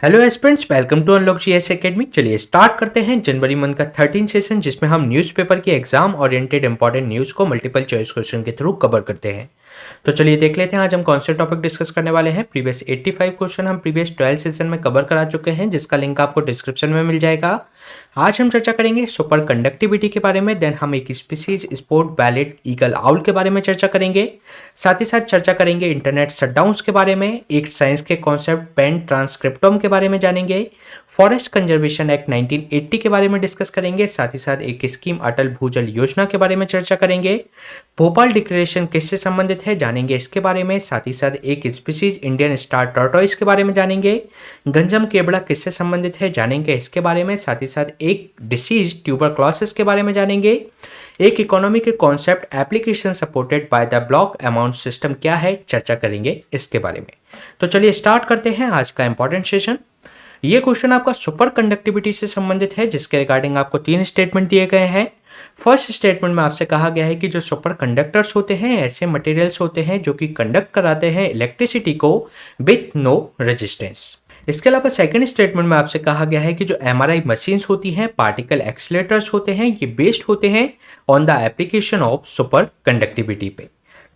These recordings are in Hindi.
Hello aspirants, welcome to unlock GS academy. चलिए स्टार्ट करते हैं जनवरी मंथ का 13 सेशन, जिसमें हम न्यूज़पेपर की एग्जाम ओरिएंटेड इंपॉर्टेंट न्यूज़ को मल्टीपल चॉइस क्वेश्चन के थ्रू कवर करते हैं। तो चलिए देख लेते हैं आज हम कौन से टॉपिक डिस्कस करने वाले हैं। प्रीवियस 85 क्वेश्चन हम प्रीवियस 12 सेशन में कवर करा चुके हैं, जिसका लिंक आपको डिस्क्रिप्शन में मिल जाएगा। आज हम चर्चा करेंगे सुपर कंडक्टिविटी के बारे में, देन हम एक species sport ballot eagle owl के बारे में चर्चा करेंगे। साथ ही साथ चर्चा करेंगे इंटरनेट शटडाउन्स के बारे में, एक साइंस के कॉन्सेप्ट पेन ट्रांसक्रिप्टोम के बारे में जानेंगे, फॉरेस्ट कंजर्वेशन एक्ट 1980 के बारे में डिस्कस करेंगे। साथ ही साथ एक स्कीम अटल भूजल योजना के बारे में चर्चा करेंगे। भोपाल डिक्लेरेशन किससे संबंधित है जानेंगे इसके बारे में। साथ ही साथ एक स्पीसीज इंडियन स्टार टॉर्टोइस के बारे में जानेंगे। गंजम केबड़ा किससे संबंधित है जानेंगे इसके बारे में। साथ ही साथ एक डिसीज ट्यूबरक्लोसिस के बारे में जानेंगे। एक इकोनॉमी के concept application supported by the block amount system क्या है चर्चा करेंगे इसके बारे में। तो चलिए स्टार्ट करते हैं आज का इंपॉर्टेंट सेशन। ये क्वेश्चन आपका सुपर कंडक्टिविटी से संबंधित है, जिसके रिगार्डिंग आपको 3 स्टेटमेंट दिए गए हैं। फर्स्ट स्टेटमेंट में आपसे कहा गया है कि जो सुपर कंडक्टर्स होते हैं ऐसे मटेरियल्स होते हैं जो कि कंडक्ट कराते हैं इलेक्ट्रिसिटी को विथ नो रेजिस्टेंस। इसके अलावा सेकंड स्टेटमेंट में आपसे कहा गया है कि जो एमआरआई मशीन्स होती हैं, पार्टिकल एक्सीलरेटर्स होते हैं, ये बेस्ड होते हैं on the application of super conductivity पे।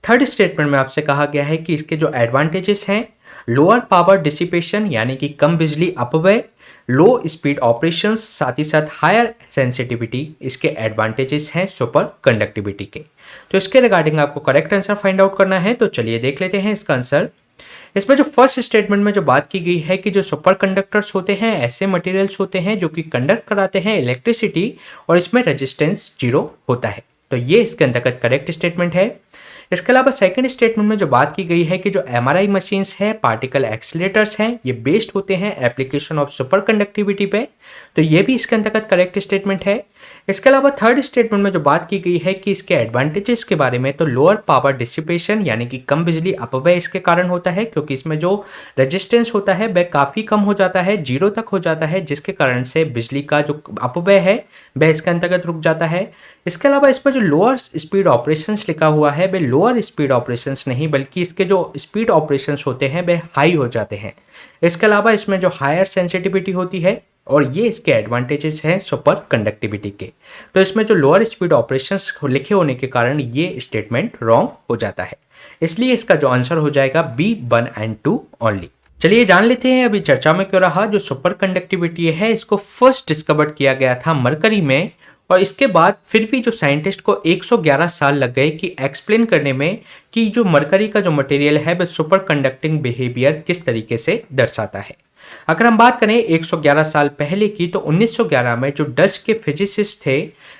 थर्ड स्टेटमेंट में आपसे कहा गया है कि इसके जो एडवांटेजेस हैं, लोअर पावर डिसिपेशन यानी कि कम बिजली अपव्यय, लो स्पीड ऑपरेशंस, साथ ही साथ हायर सेंसिटिविटी, इसके एडवांटेजेस हैं सुपर कंडक्टिविटी के। तो इसके रिगार्डिंग आपको करेक्ट आंसर फाइंड आउट करना है। तो चलिए देख लेते हैं इसका आंसर। इसमें जो फर्स्ट स्टेटमेंट में जो बात की गई है कि जो सुपर कंडक्टर्स होते हैं ऐसे मटेरियल्स होते हैं जो कि कंडक्ट कराते हैं इलेक्ट्रिसिटी और इसमें रेजिस्टेंस 0 होता है। तो ये इसके अंतर्गत करेक्ट स्टेटमेंट है। इसके अलावा सेकंड स्टेटमेंट में जो बात की गई है कि जो एमआरआई मशीन्स हैं, पार्टिकल एक्सीलरेटर्स हैं, ये बेस्ड होते हैं एप्लीकेशन ऑफ सुपर कंडक्टिविटी पे। तो ये भी इसके अंतर्गत करेक्ट स्टेटमेंट है। इसके अलावा थर्ड स्टेटमेंट में जो बात की गई है कि इसके एडवांटेजेस के बारे में, तो लोअर पावर डिसिपेशन यानी कि कम बिजली अपव्यय इसके कारण होता है, क्योंकि इसमें जो रेजिस्टेंस होता है वह काफ़ी कम हो जाता है, 0 तक हो जाता है, जिसके कारण से बिजली का जो अपव्यय है वह इसके अंतर्गत रुक जाता है। इसके अलावा इसमें जो लोअर स्पीड ऑपरेशंस लिखा हुआ है वह लोअर स्पीड ऑपरेशंस नहीं, बल्कि इसके जो स्पीड ऑपरेशंस होते हैं वह हाई हो जाते हैं। इसके अलावा इसमें जो हायर सेंसिटिविटी होती है, और ये इसके एडवांटेजेस हैं सुपर कंडक्टिविटी के। तो इसमें जो लोअर स्पीड ऑपरेशंस लिखे होने के कारण ये स्टेटमेंट रॉन्ग हो जाता है, इसलिए इसका जो आंसर हो जाएगा बी 1 और 2 ओनली। चलिए जान लेते हैं अभी चर्चा में क्यों रहा। जो सुपर कंडक्टिविटी है इसको फर्स्ट डिस्कवर किया गया था मरकरी में, और इसके बाद फिर भी जो साइंटिस्ट को 111 साल लग गए कि एक्सप्लेन करने में कि जो मरकरी का जो मटेरियल है वह सुपर कंडक्टिंग बिहेवियर किस तरीके से दर्शाता है। अगर हम बात करें 111 साल पहले की, तो 1911 में जो डच के फिजिसिस्ट थे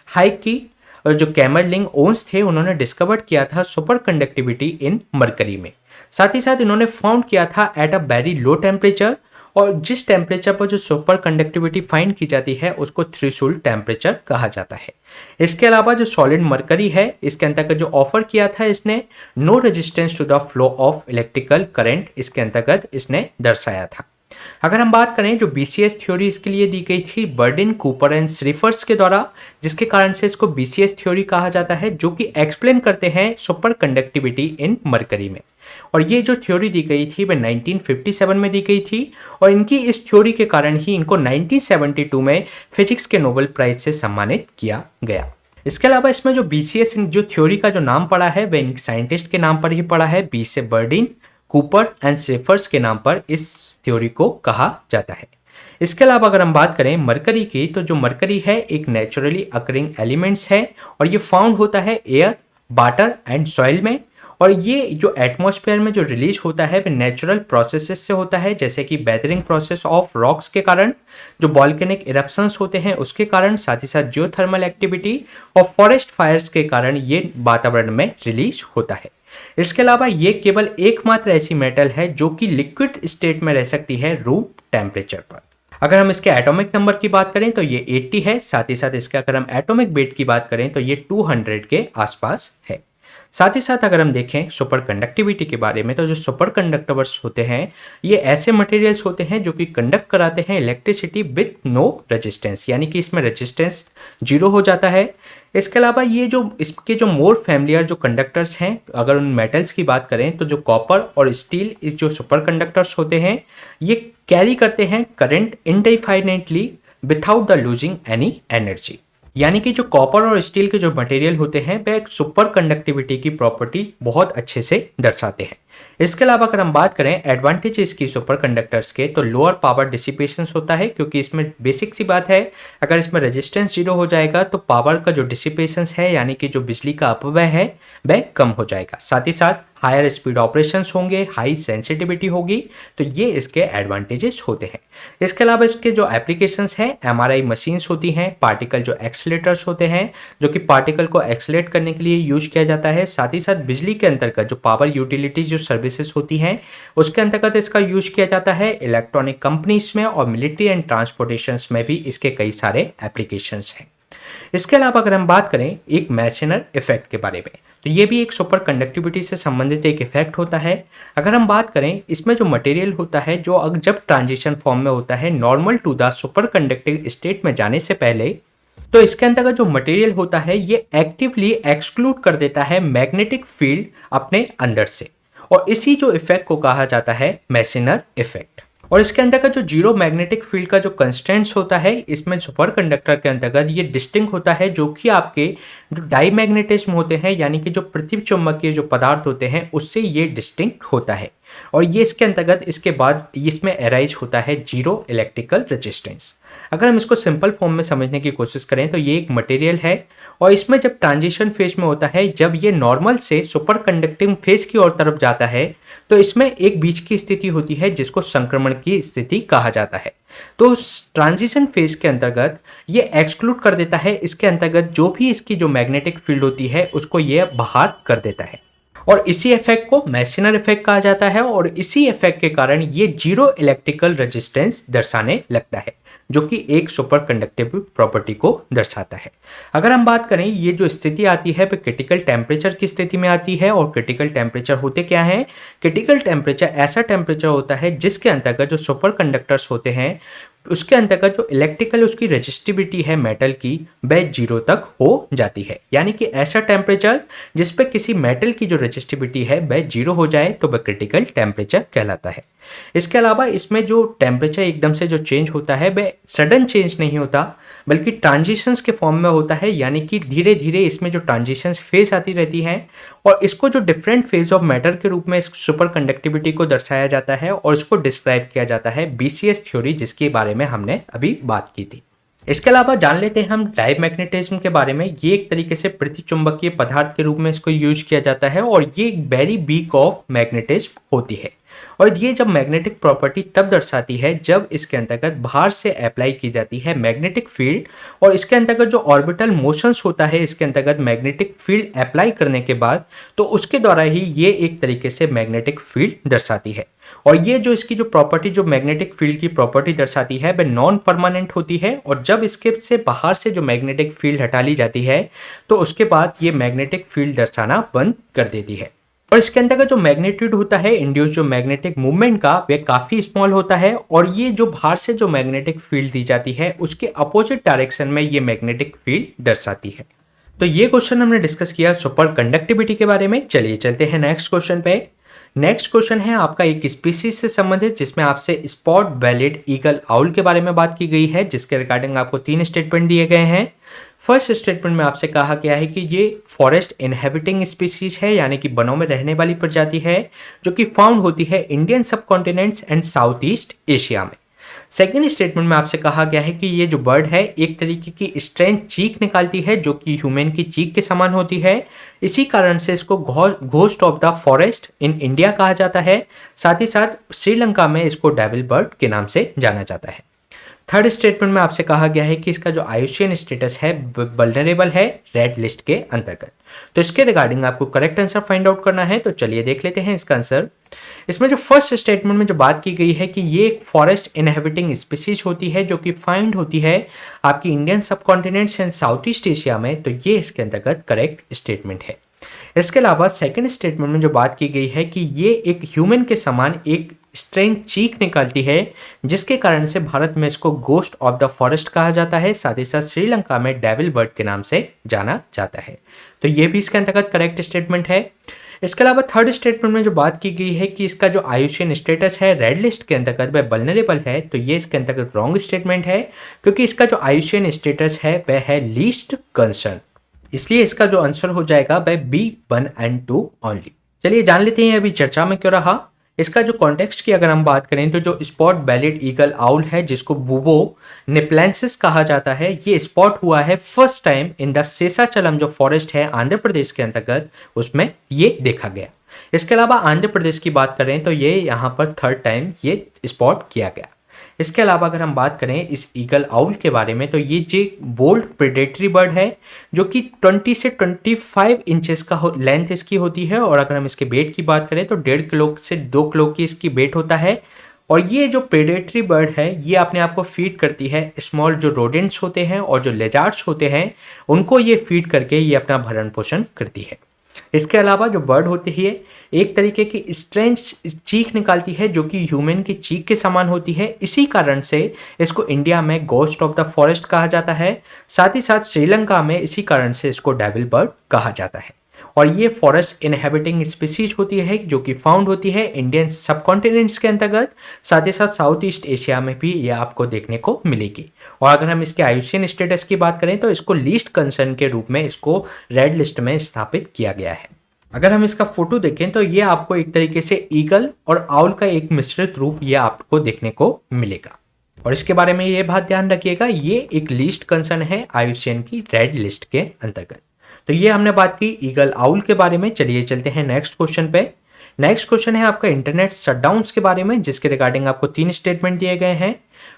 हाइकी और जो कैमरलिंग ओन्स थे, उन्होंने डिस्कवर किया था सुपर कंडक्टिविटी इन मरकरी में। साथ ही साथ इन्होंने फाउंड किया था at a very low temperature, और जिस टेम्परेचर पर जो सुपर कंडक्टिविटी फाइंड की जाती है उसको थ्रेशोल्ड टेम्परेचर कहा जाता है। इसके अलावा जो सॉलिड मरकरी है इसके अंतर्गत जो ऑफर किया था इसने, no resistance to the flow of electrical current इसके अंतर्गत इसने दर्शाया था। अगर हम बात करें जो बीसीएस थ्योरी इसके लिए दी गई थी बर्डिन, कूपर एंड श्रीफर्स के द्वारा, जिसके कारण से इसको बीसीएस थ्योरी कहा जाता है, जो कि एक्सप्लेन करते हैं सुपर कंडक्टिविटी इन मरकरी में। और ये जो थ्योरी दी गई थी वह 1957 में दी गई थी, और इनकी इस थ्योरी के कारण ही इनको 1972 में फिजिक्स के नोबेल प्राइज से सम्मानित किया गया। इसके अलावा इसमें जो बीसीएस जो थ्योरी का जो नाम पड़ा है वह इन साइंटिस्ट के नाम पर ही पड़ा है, बी से बर्डिन, कूपर एंड श्रीफर्स के नाम पर इस थ्योरी को कहा जाता है। इसके अलावा अगर हम बात करें मरकरी की, तो जो मरकरी है एक नेचुरली अकरिंग एलिमेंट्स है, और ये फाउंड होता है एयर, वाटर एंड सॉइल में। और ये जो एटमॉस्फेयर में जो रिलीज होता है वह नेचुरल प्रोसेसेस से होता है, जैसे कि वेदरिंग प्रोसेस ऑफ रॉक्स के कारण, जो वॉल्केनिक इरप्शंस होते हैं उसके कारण, साथ ही साथ जियोथर्मल एक्टिविटी और फॉरेस्ट फायर्स के कारण ये वातावरण में रिलीज होता है। इसके अलावा ये केवल एकमात्र ऐसी मेटल है जो कि लिक्विड स्टेट में रह सकती है रूम टेम्परेचर पर। अगर हम इसके एटॉमिक नंबर की बात करें तो ये 80 है, साथ ही साथ इसके अगर हम एटॉमिक वेट की बात करें तो ये 200 के आसपास है। साथ ही साथ अगर हम देखें सुपर कंडक्टिविटी के बारे में, तो जो सुपर कंडक्टर्स होते हैं ये ऐसे मटेरियल्स होते हैं जो कि कंडक्ट कराते हैं इलेक्ट्रिसिटी विथ नो रेजिस्टेंस, यानी कि इसमें रेजिस्टेंस जीरो हो जाता है। इसके अलावा ये जो इसके जो मोर फैमिलियर जो कंडक्टर्स हैं, अगर उन मेटल्स की बात करें तो जो कॉपर और स्टील इस जो सुपर कंडक्टर्स होते हैं ये कैरी करते हैं current indefinitely without the losing any energy, यानी कि जो कॉपर और स्टील के जो मटेरियल होते हैं वे एक सुपर कंडक्टिविटी की प्रॉपर्टी बहुत अच्छे से दर्शाते हैं। इसके अलावा अगर हम बात करें एडवांटेजेस की सुपर कंडक्टर्स के, तो लोअर पावर डिसिपेशन होता है, क्योंकि इसमें बेसिक सी बात है अगर इसमें रेजिस्टेंस जीरो हो जाएगा तो पावर का जो डिसिपेशन है यानी कि जो बिजली का अपव्यय है वह कम हो जाएगा। साथ ही साथ हायर स्पीड ऑपरेशंस होंगे, हाई सेंसिटिविटी होगी, तो ये इसके एडवांटेजेस होते हैं। इसके अलावा इसके जो एप्लीकेशंस हैं, एमआरआई मशीन्स होती हैं, पार्टिकल जो एक्सीलेटर्स होते हैं जो कि पार्टिकल को एक्सीलेट करने के लिए यूज किया जाता है। साथ ही साथ बिजली के अंतर्गत जो पावर यूटिलिटीज जो सर्विसेज होती हैं उसके अंतर्गत इसका यूज किया जाता है। इलेक्ट्रॉनिक कंपनीज में और मिलिट्री एंड ट्रांसपोर्टेशन में भी इसके कई सारे एप्लीकेशंस हैं। इसके अलावा अगर हम बात करें एक मैसेनर इफेक्ट के बारे में, तो ये भी एक सुपर कंडक्टिविटी से संबंधित एक इफेक्ट होता है। अगर हम बात करें इसमें जो मटेरियल होता है जो जब ट्रांजिशन फॉर्म में होता है normal to the super conductive state में जाने से पहले, तो इसके अंतर्गत जो मटेरियल होता है ये एक्टिवली एक्सक्लूड कर देता है मैग्नेटिक फील्ड अपने अंदर से, और इसी जो इफेक्ट को कहा जाता है मैसेनर इफेक्ट। और इसके अंतर्गत जो जीरो मैग्नेटिक फील्ड का जो कंस्टेंट्स होता है इसमें सुपर कंडक्टर के अंतर्गत ये डिस्टिंक्ट होता है, जो कि आपके जो डाईमैग्नेटिज्म होते हैं यानी कि जो पृथ्वी चुंबकीय जो पदार्थ होते हैं उससे ये डिस्टिंक्ट होता है। और ये इसके अंतर्गत इसके बाद इसमें एराइज होता है जीरो इलेक्ट्रिकल रेजिस्टेंस। अगर हम इसको सिंपल फॉर्म में समझने की कोशिश करें तो ये एक मटेरियल है और इसमें जब ट्रांजिशन फेज में होता है, जब ये नॉर्मल से सुपर कंडक्टिंग फेज की ओर तरफ जाता है तो इसमें एक बीच की स्थिति होती है जिसको संक्रमण की स्थिति कहा जाता है। तो ट्रांजिशन फेज के अंतर्गत ये एक्सक्लूड कर देता है, इसके अंतर्गत जो भी इसकी जो मैग्नेटिक फील्ड होती है उसको ये बाहर कर देता है, और इसी इफेक्ट को मैसेनर इफेक्ट कहा जाता है। और इसी इफेक्ट के कारण ये जीरो इलेक्ट्रिकल रेजिस्टेंस दर्शाने लगता है, जो कि एक सुपर कंडक्टिव प्रॉपर्टी को दर्शाता है। अगर हम बात करें ये जो स्थिति आती है वो क्रिटिकल टेम्परेचर की स्थिति में आती है। और क्रिटिकल टेम्परेचर होते क्या है? क्रिटिकल टेम्परेचर ऐसा टेम्परेचर होता है जिसके अंतर्गत जो सुपर कंडक्टर्स होते हैं उसके अंतर्गत जो इलेक्ट्रिकल उसकी रेजिस्टिविटी है मेटल की वह जीरो तक हो जाती है, यानी कि ऐसा टेम्परेचर जिस पे किसी मेटल की जो रेजिस्टिविटी है वह जीरो हो जाए तो वह क्रिटिकल टेम्परेचर कहलाता है। इसके अलावा इसमें जो टेम्परेचर एकदम से जो चेंज होता है वह सडन चेंज नहीं होता बल्कि ट्रांजिशंस के फॉर्म में होता है, यानी कि धीरे धीरे इसमें जो ट्रांजिशंस फेज आती रहती हैं और इसको जो डिफरेंट फेज ऑफ मैटर के रूप में इस सुपर कंडक्टिविटी को दर्शाया जाता है और इसको डिस्क्राइब किया जाता है बीसीएस थ्योरी, जिसके बारे में हमने अभी बात की थी। इसके अलावा जान लेते हैं हम डाईमैग्नेटिज्म के बारे में। ये एक तरीके से पृथ्वी चुंबकीय पदार्थ के रूप में इसको यूज किया जाता है और ये एक वेरी वीक ऑफ मैग्नेटिज्म होती है। और ये जब मैग्नेटिक प्रॉपर्टी तब दर्शाती है जब इसके अंतर्गत बाहर से अप्लाई की जाती है मैग्नेटिक फील्ड, और इसके अंतर्गत जो ऑर्बिटल मोशंस होता है इसके अंतर्गत मैग्नेटिक फील्ड अप्लाई करने के बाद तो उसके द्वारा ही ये एक तरीके से मैग्नेटिक फील्ड दर्शाती है। और ये जो इसकी जो प्रॉपर्टी जो मैग्नेटिक फील्ड की प्रॉपर्टी दर्शाती है वह नॉन परमानेंट होती है, और जब इसके से बाहर से जो मैग्नेटिक फील्ड हटा ली जाती है तो उसके बाद ये मैग्नेटिक फील्ड दर्शाना बंद कर देती है। और इसके अंतर्गत जो मैग्नीट्यूड होता है इंड्यूस जो मैग्नेटिक मूवमेंट का वह काफी स्मॉल होता है, और ये जो बाहर से जो मैग्नेटिक फील्ड दी जाती है उसके अपोजिट डायरेक्शन में ये मैग्नेटिक फील्ड दर्शाती है। तो ये क्वेश्चन हमने डिस्कस किया सुपर कंडक्टिविटी के बारे में। चलिए चलते हैं नेक्स्ट क्वेश्चन पे। नेक्स्ट क्वेश्चन है आपका एक स्पीसीज से संबंधित, जिसमें आपसे स्पॉट बेलेड ईगल आउल के बारे में बात की गई है, जिसके रिगार्डिंग आपको 3 स्टेटमेंट दिए गए हैं। फर्स्ट स्टेटमेंट में आपसे कहा गया है कि ये फॉरेस्ट इनहेबिटिंग स्पीसीज है, यानी कि वनों में रहने वाली प्रजाति है जो कि फाउंड होती है इंडियन सब continents and south east Asia में। सेकेंड स्टेटमेंट में आपसे कहा गया है कि ये जो बर्ड है एक तरीके की स्ट्रेंज चीख निकालती है जो कि ह्यूमन की चीख के समान होती है, इसी कारण से इसको ghost of the forest in India कहा जाता है। साथ ही साथ श्रीलंका में इसको डेविल बर्ड के नाम से जाना जाता है। थर्ड स्टेटमेंट में आपसे कहा गया है कि इसका जो आयुषियन स्टेटस है वल्नरेबल है रेड लिस्ट के अंतर्गत। तो इसके रिगार्डिंग आपको करेक्ट आंसर फाइंड आउट करना है, तो चलिए देख लेते हैं इसका आंसर। इसमें जो फर्स्ट स्टेटमेंट में जो बात की गई है कि ये एक फॉरेस्ट इनहेबिटिंग स्पीसीज होती है जो कि फाइंड होती है आपकी इंडियन सब continents and south east Asia में, तो ये इसके अंतर्गत करेक्ट स्टेटमेंट है। इसके अलावा सेकंड स्टेटमेंट में जो बात की गई है कि ये एक ह्यूमन के समान एक स्ट्रेंज चीख निकालती है, जिसके कारण से भारत में इसको गोस्ट ऑफ द फॉरेस्ट कहा जाता है, साथ ही साथ श्रीलंका में डेविल बर्ड के नाम से जाना जाता है। तो ये भी इसके अंतर्गत करेक्ट स्टेटमेंट है। इसके अलावा थर्ड स्टेटमेंट में जो बात की गई है कि इसका जो आयुष्यन स्टेटस है रेड लिस्ट के अंतर्गत वह वल्नरेबल है, तो ये इसके अंतर्गत रॉन्ग स्टेटमेंट है, क्योंकि इसका जो आयुष्यन स्टेटस है वह है लीस्ट कंसर्न। इसलिए इसका जो आंसर हो जाएगा वह बी 1 एंड 2 ओनली। चलिए जान लेते हैं अभी चर्चा में क्यों रहा। इसका जो कॉन्टेक्स्ट की अगर हम बात करें तो जो स्पॉट बेलेड ईगल आउल है जिसको बुबो निप्लेंसिस कहा जाता है, ये स्पॉट हुआ है first time in the Seshachalam जो फॉरेस्ट है आंध्र प्रदेश के अंतर्गत, उसमें ये देखा गया। इसके अलावा आंध्र प्रदेश की बात करें तो ये यहाँ पर थर्ड टाइम ये स्पॉट किया गया। इसके अलावा अगर हम बात करें इस ईगल आउल के बारे में तो ये जो बोल्ड प्रेडेटरी बर्ड है जो कि 20 से 25 इंचेस का लेंथ इसकी होती है, और अगर हम इसके वेट की बात करें तो 1.5 किलो से 2 किलो की इसकी वेट होता है। और ये जो प्रेडेटरी बर्ड है ये अपने आप को फीड करती है स्मॉल जो रोडेंट्स होते हैं और जो लेजार्ड्स होते हैं उनको ये फीड करके ये अपना भरण पोषण करती है। इसके अलावा जो बर्ड होती है एक तरीके की स्ट्रेंज चीख निकालती है जो कि ह्यूमन की चीख के समान होती है, इसी कारण से इसको इंडिया में गोस्ट ऑफ द फॉरेस्ट कहा जाता है। साथ ही साथ श्रीलंका में इसी कारण से इसको डेविल बर्ड कहा जाता है। और ये फॉरेस्ट इनहेबिटिंग स्पीसीज होती है जो कि फाउंड होती है इंडियन सबकॉन्टिनेंट्स के अंतर्गत, साथ ही साथ साउथ ईस्ट एशिया में भी ये आपको देखने को मिलेगी। और अगर हम इसके आयुष्यन स्टेटस की बात करें तो इसको लीस्ट कंसर्न के रूप में इसको रेड लिस्ट में स्थापित किया गया है। अगर हम इसका फोटो देखें तो ये आपको एक तरीके से ईगल और आउल का एक मिश्रित रूप ये आपको देखने को मिलेगा। और इसके बारे में ये बात ध्यान रखिएगा, ये एक लीस्ट कंसर्न है आयुष्यन की रेड लिस्ट के अंतर्गत। तो ये हमने बात की ईगल आउल के बारे में। चलिए चलते हैं नेक्स्ट क्वेश्चन पे। नेक्स्ट क्वेश्चन है आपका इंटरनेट शटडाउन्स के बारे में, जिसके रिगार्डिंग आपको 3 स्टेटमेंट दिए गए हैं।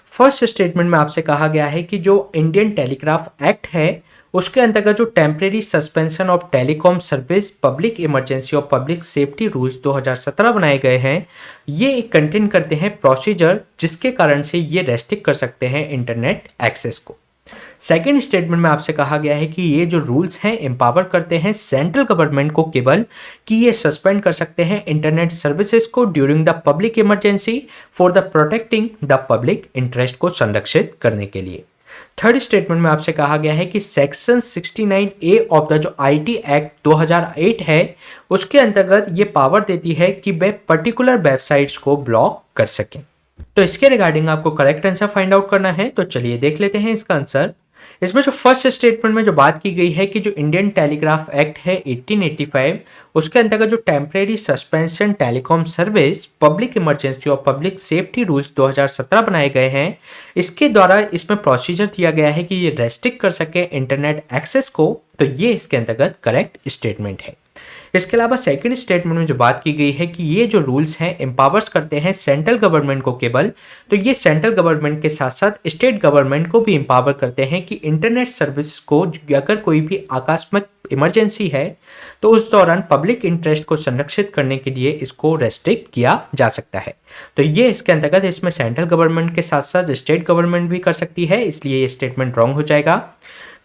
फर्स्ट स्टेटमेंट में आपसे कहा गया है कि जो इंडियन टेलीग्राफ एक्ट है उसके अंतर्गत जो temporary suspension of telecom service public emergency और पब्लिक सेफ्टी रूल्स 2017 बनाए गए हैं, ये एक कंटेन करते हैं प्रोसीजर जिसके कारण से ये रेस्ट्रिक्ट कर सकते हैं इंटरनेट एक्सेस को। सेकेंड स्टेटमेंट में आपसे कहा गया है कि ये जो रूल्स हैं एम्पावर करते हैं सेंट्रल गवर्नमेंट को केवल कि ये सस्पेंड कर सकते हैं इंटरनेट सर्विसेज को during the public emergency for the protecting the public interest को संरक्षित करने के लिए। थर्ड स्टेटमेंट में आपसे कहा गया है कि सेक्शन 69A ऑफ द जो आईटी एक्ट 2008 है उसके अंतर्गत ये पावर देती है कि वे पर्टिकुलर वेबसाइट्स को ब्लॉक कर सकें। तो इसके रिगार्डिंग आपको करेक्ट आंसर फाइंड आउट करना है, तो चलिए देख लेते हैं इसका आंसर। इसमें जो फर्स्ट स्टेटमेंट में जो बात की गई है कि जो इंडियन टेलीग्राफ एक्ट है 1885 उसके अंतर्गत जो temporary suspension telecom service public emergency और पब्लिक सेफ्टी रूल्स 2017 बनाए गए हैं, इसके द्वारा इसमें प्रोसीजर दिया गया है कि ये रेस्ट्रिक्ट कर सके इंटरनेट एक्सेस को, तो ये इसके अंतर्गत करेक्ट स्टेटमेंट है। इसके अलावा सेकंड स्टेटमेंट में जो बात की गई है कि ये जो रूल्स हैं एम्पावर्स करते हैं सेंट्रल गवर्नमेंट को केवल, तो ये सेंट्रल गवर्नमेंट के साथ साथ स्टेट गवर्नमेंट को भी एम्पावर करते हैं कि इंटरनेट सर्विस को अगर कोई भी आकस्मिक इमरजेंसी है तो उस दौरान पब्लिक इंटरेस्ट को संरक्षित करने के लिए इसको रेस्ट्रिक्ट किया जा सकता है। तो ये इसके अंतर्गत इसमें सेंट्रल गवर्नमेंट के साथ साथ स्टेट गवर्नमेंट भी कर सकती है, इसलिए ये स्टेटमेंट रॉन्ग हो जाएगा।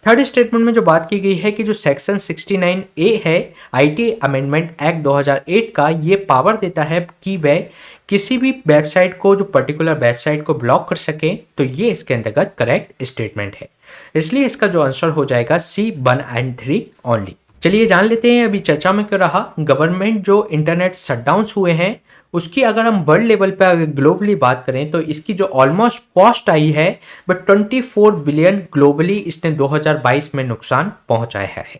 थर्ड स्टेटमेंट में जो बात की गई है कि जो सेक्शन 69A है आईटी अमेंडमेंट एक्ट 2008 का, ये पावर देता है कि वह किसी भी वेबसाइट को जो पर्टिकुलर वेबसाइट को ब्लॉक कर सके, तो ये इसके अंतर्गत करेक्ट स्टेटमेंट है। इसलिए इसका जो आंसर हो जाएगा C 1 एंड 3 ओनली। चलिए जान लेते हैं अभी चर्चा में क्यों रहा। गवर्नमेंट जो इंटरनेट शटडाउन्स हुए हैं उसकी अगर हम वर्ल्ड लेवल पे अगर ग्लोबली बात करें तो इसकी जो ऑलमोस्ट कॉस्ट आई है बट 24 बिलियन ग्लोबली इसने 2022 में नुकसान पहुंचाया है।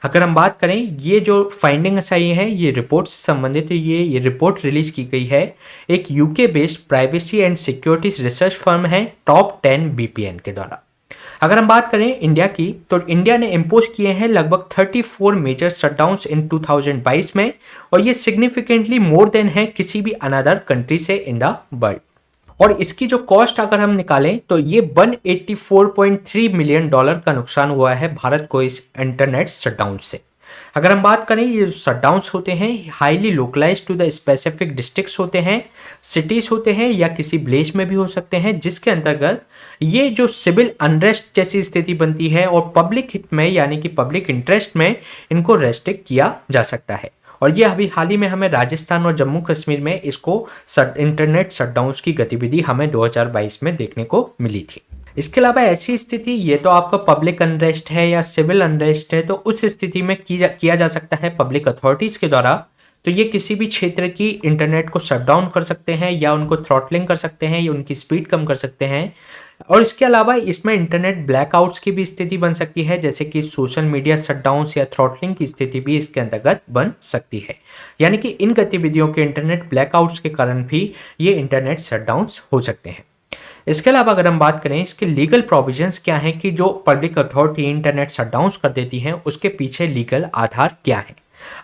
अगर हम बात करें ये जो फाइंडिंग्स आई है ये रिपोर्ट से संबंधित है, ये रिपोर्ट रिलीज की गई है एक UK based privacy and security research firm है टॉप 10 BPN के द्वारा। अगर हम बात करें इंडिया की तो इंडिया ने इम्पोज किए हैं लगभग 34 मेजर शटडाउन्स इन 2022 में, और ये सिग्निफिकेंटली मोर देन है किसी भी अनदर कंट्री से इन द वर्ल्ड। और इसकी जो कॉस्ट अगर हम निकालें तो ये $184.3 मिलियन का नुकसान हुआ है भारत को इस इंटरनेट शटडाउन से। अगर हम बात करें ये शटडाउन्स होते हैं highly localized to the specific districts होते हैं, सिटीज होते हैं या किसी विलेज में भी हो सकते हैं, जिसके अंतर्गत ये जो सिविल अनरेस्ट जैसी स्थिति बनती है और पब्लिक हित में यानी कि पब्लिक इंटरेस्ट में इनको रेस्ट्रिक्ट किया जा सकता है। और ये अभी हाल ही में हमें राजस्थान और जम्मू कश्मीर में इसको इंटरनेट शटडाउन्स की गतिविधि हमें 2022 में देखने को मिली थी। इसके अलावा ऐसी स्थिति, ये तो आपका पब्लिक अनरेस्ट है या सिविल अनरेस्ट है, तो उस स्थिति में किया जा सकता है पब्लिक अथॉरिटीज के द्वारा। तो ये किसी भी क्षेत्र की इंटरनेट को शट डाउन कर सकते हैं या उनको थ्रॉटलिंग कर सकते हैं या उनकी स्पीड कम कर सकते हैं। और इसके अलावा इसमें इंटरनेट ब्लैकआउट्स की भी स्थिति बन सकती है, जैसे कि सोशल मीडिया शटडाउन्स या थ्रॉटलिंग की स्थिति भी इसके अंतर्गत बन सकती है। यानी कि इन गतिविधियों के इंटरनेट ब्लैकआउट्स के कारण भी ये इंटरनेट शटडाउन्स हो सकते हैं। इसके अलावा अगर हम बात करें इसके लीगल प्रोविजंस क्या हैं कि जो पब्लिक अथॉरिटी इंटरनेट शटडाउन्स कर देती हैं उसके पीछे लीगल आधार क्या है।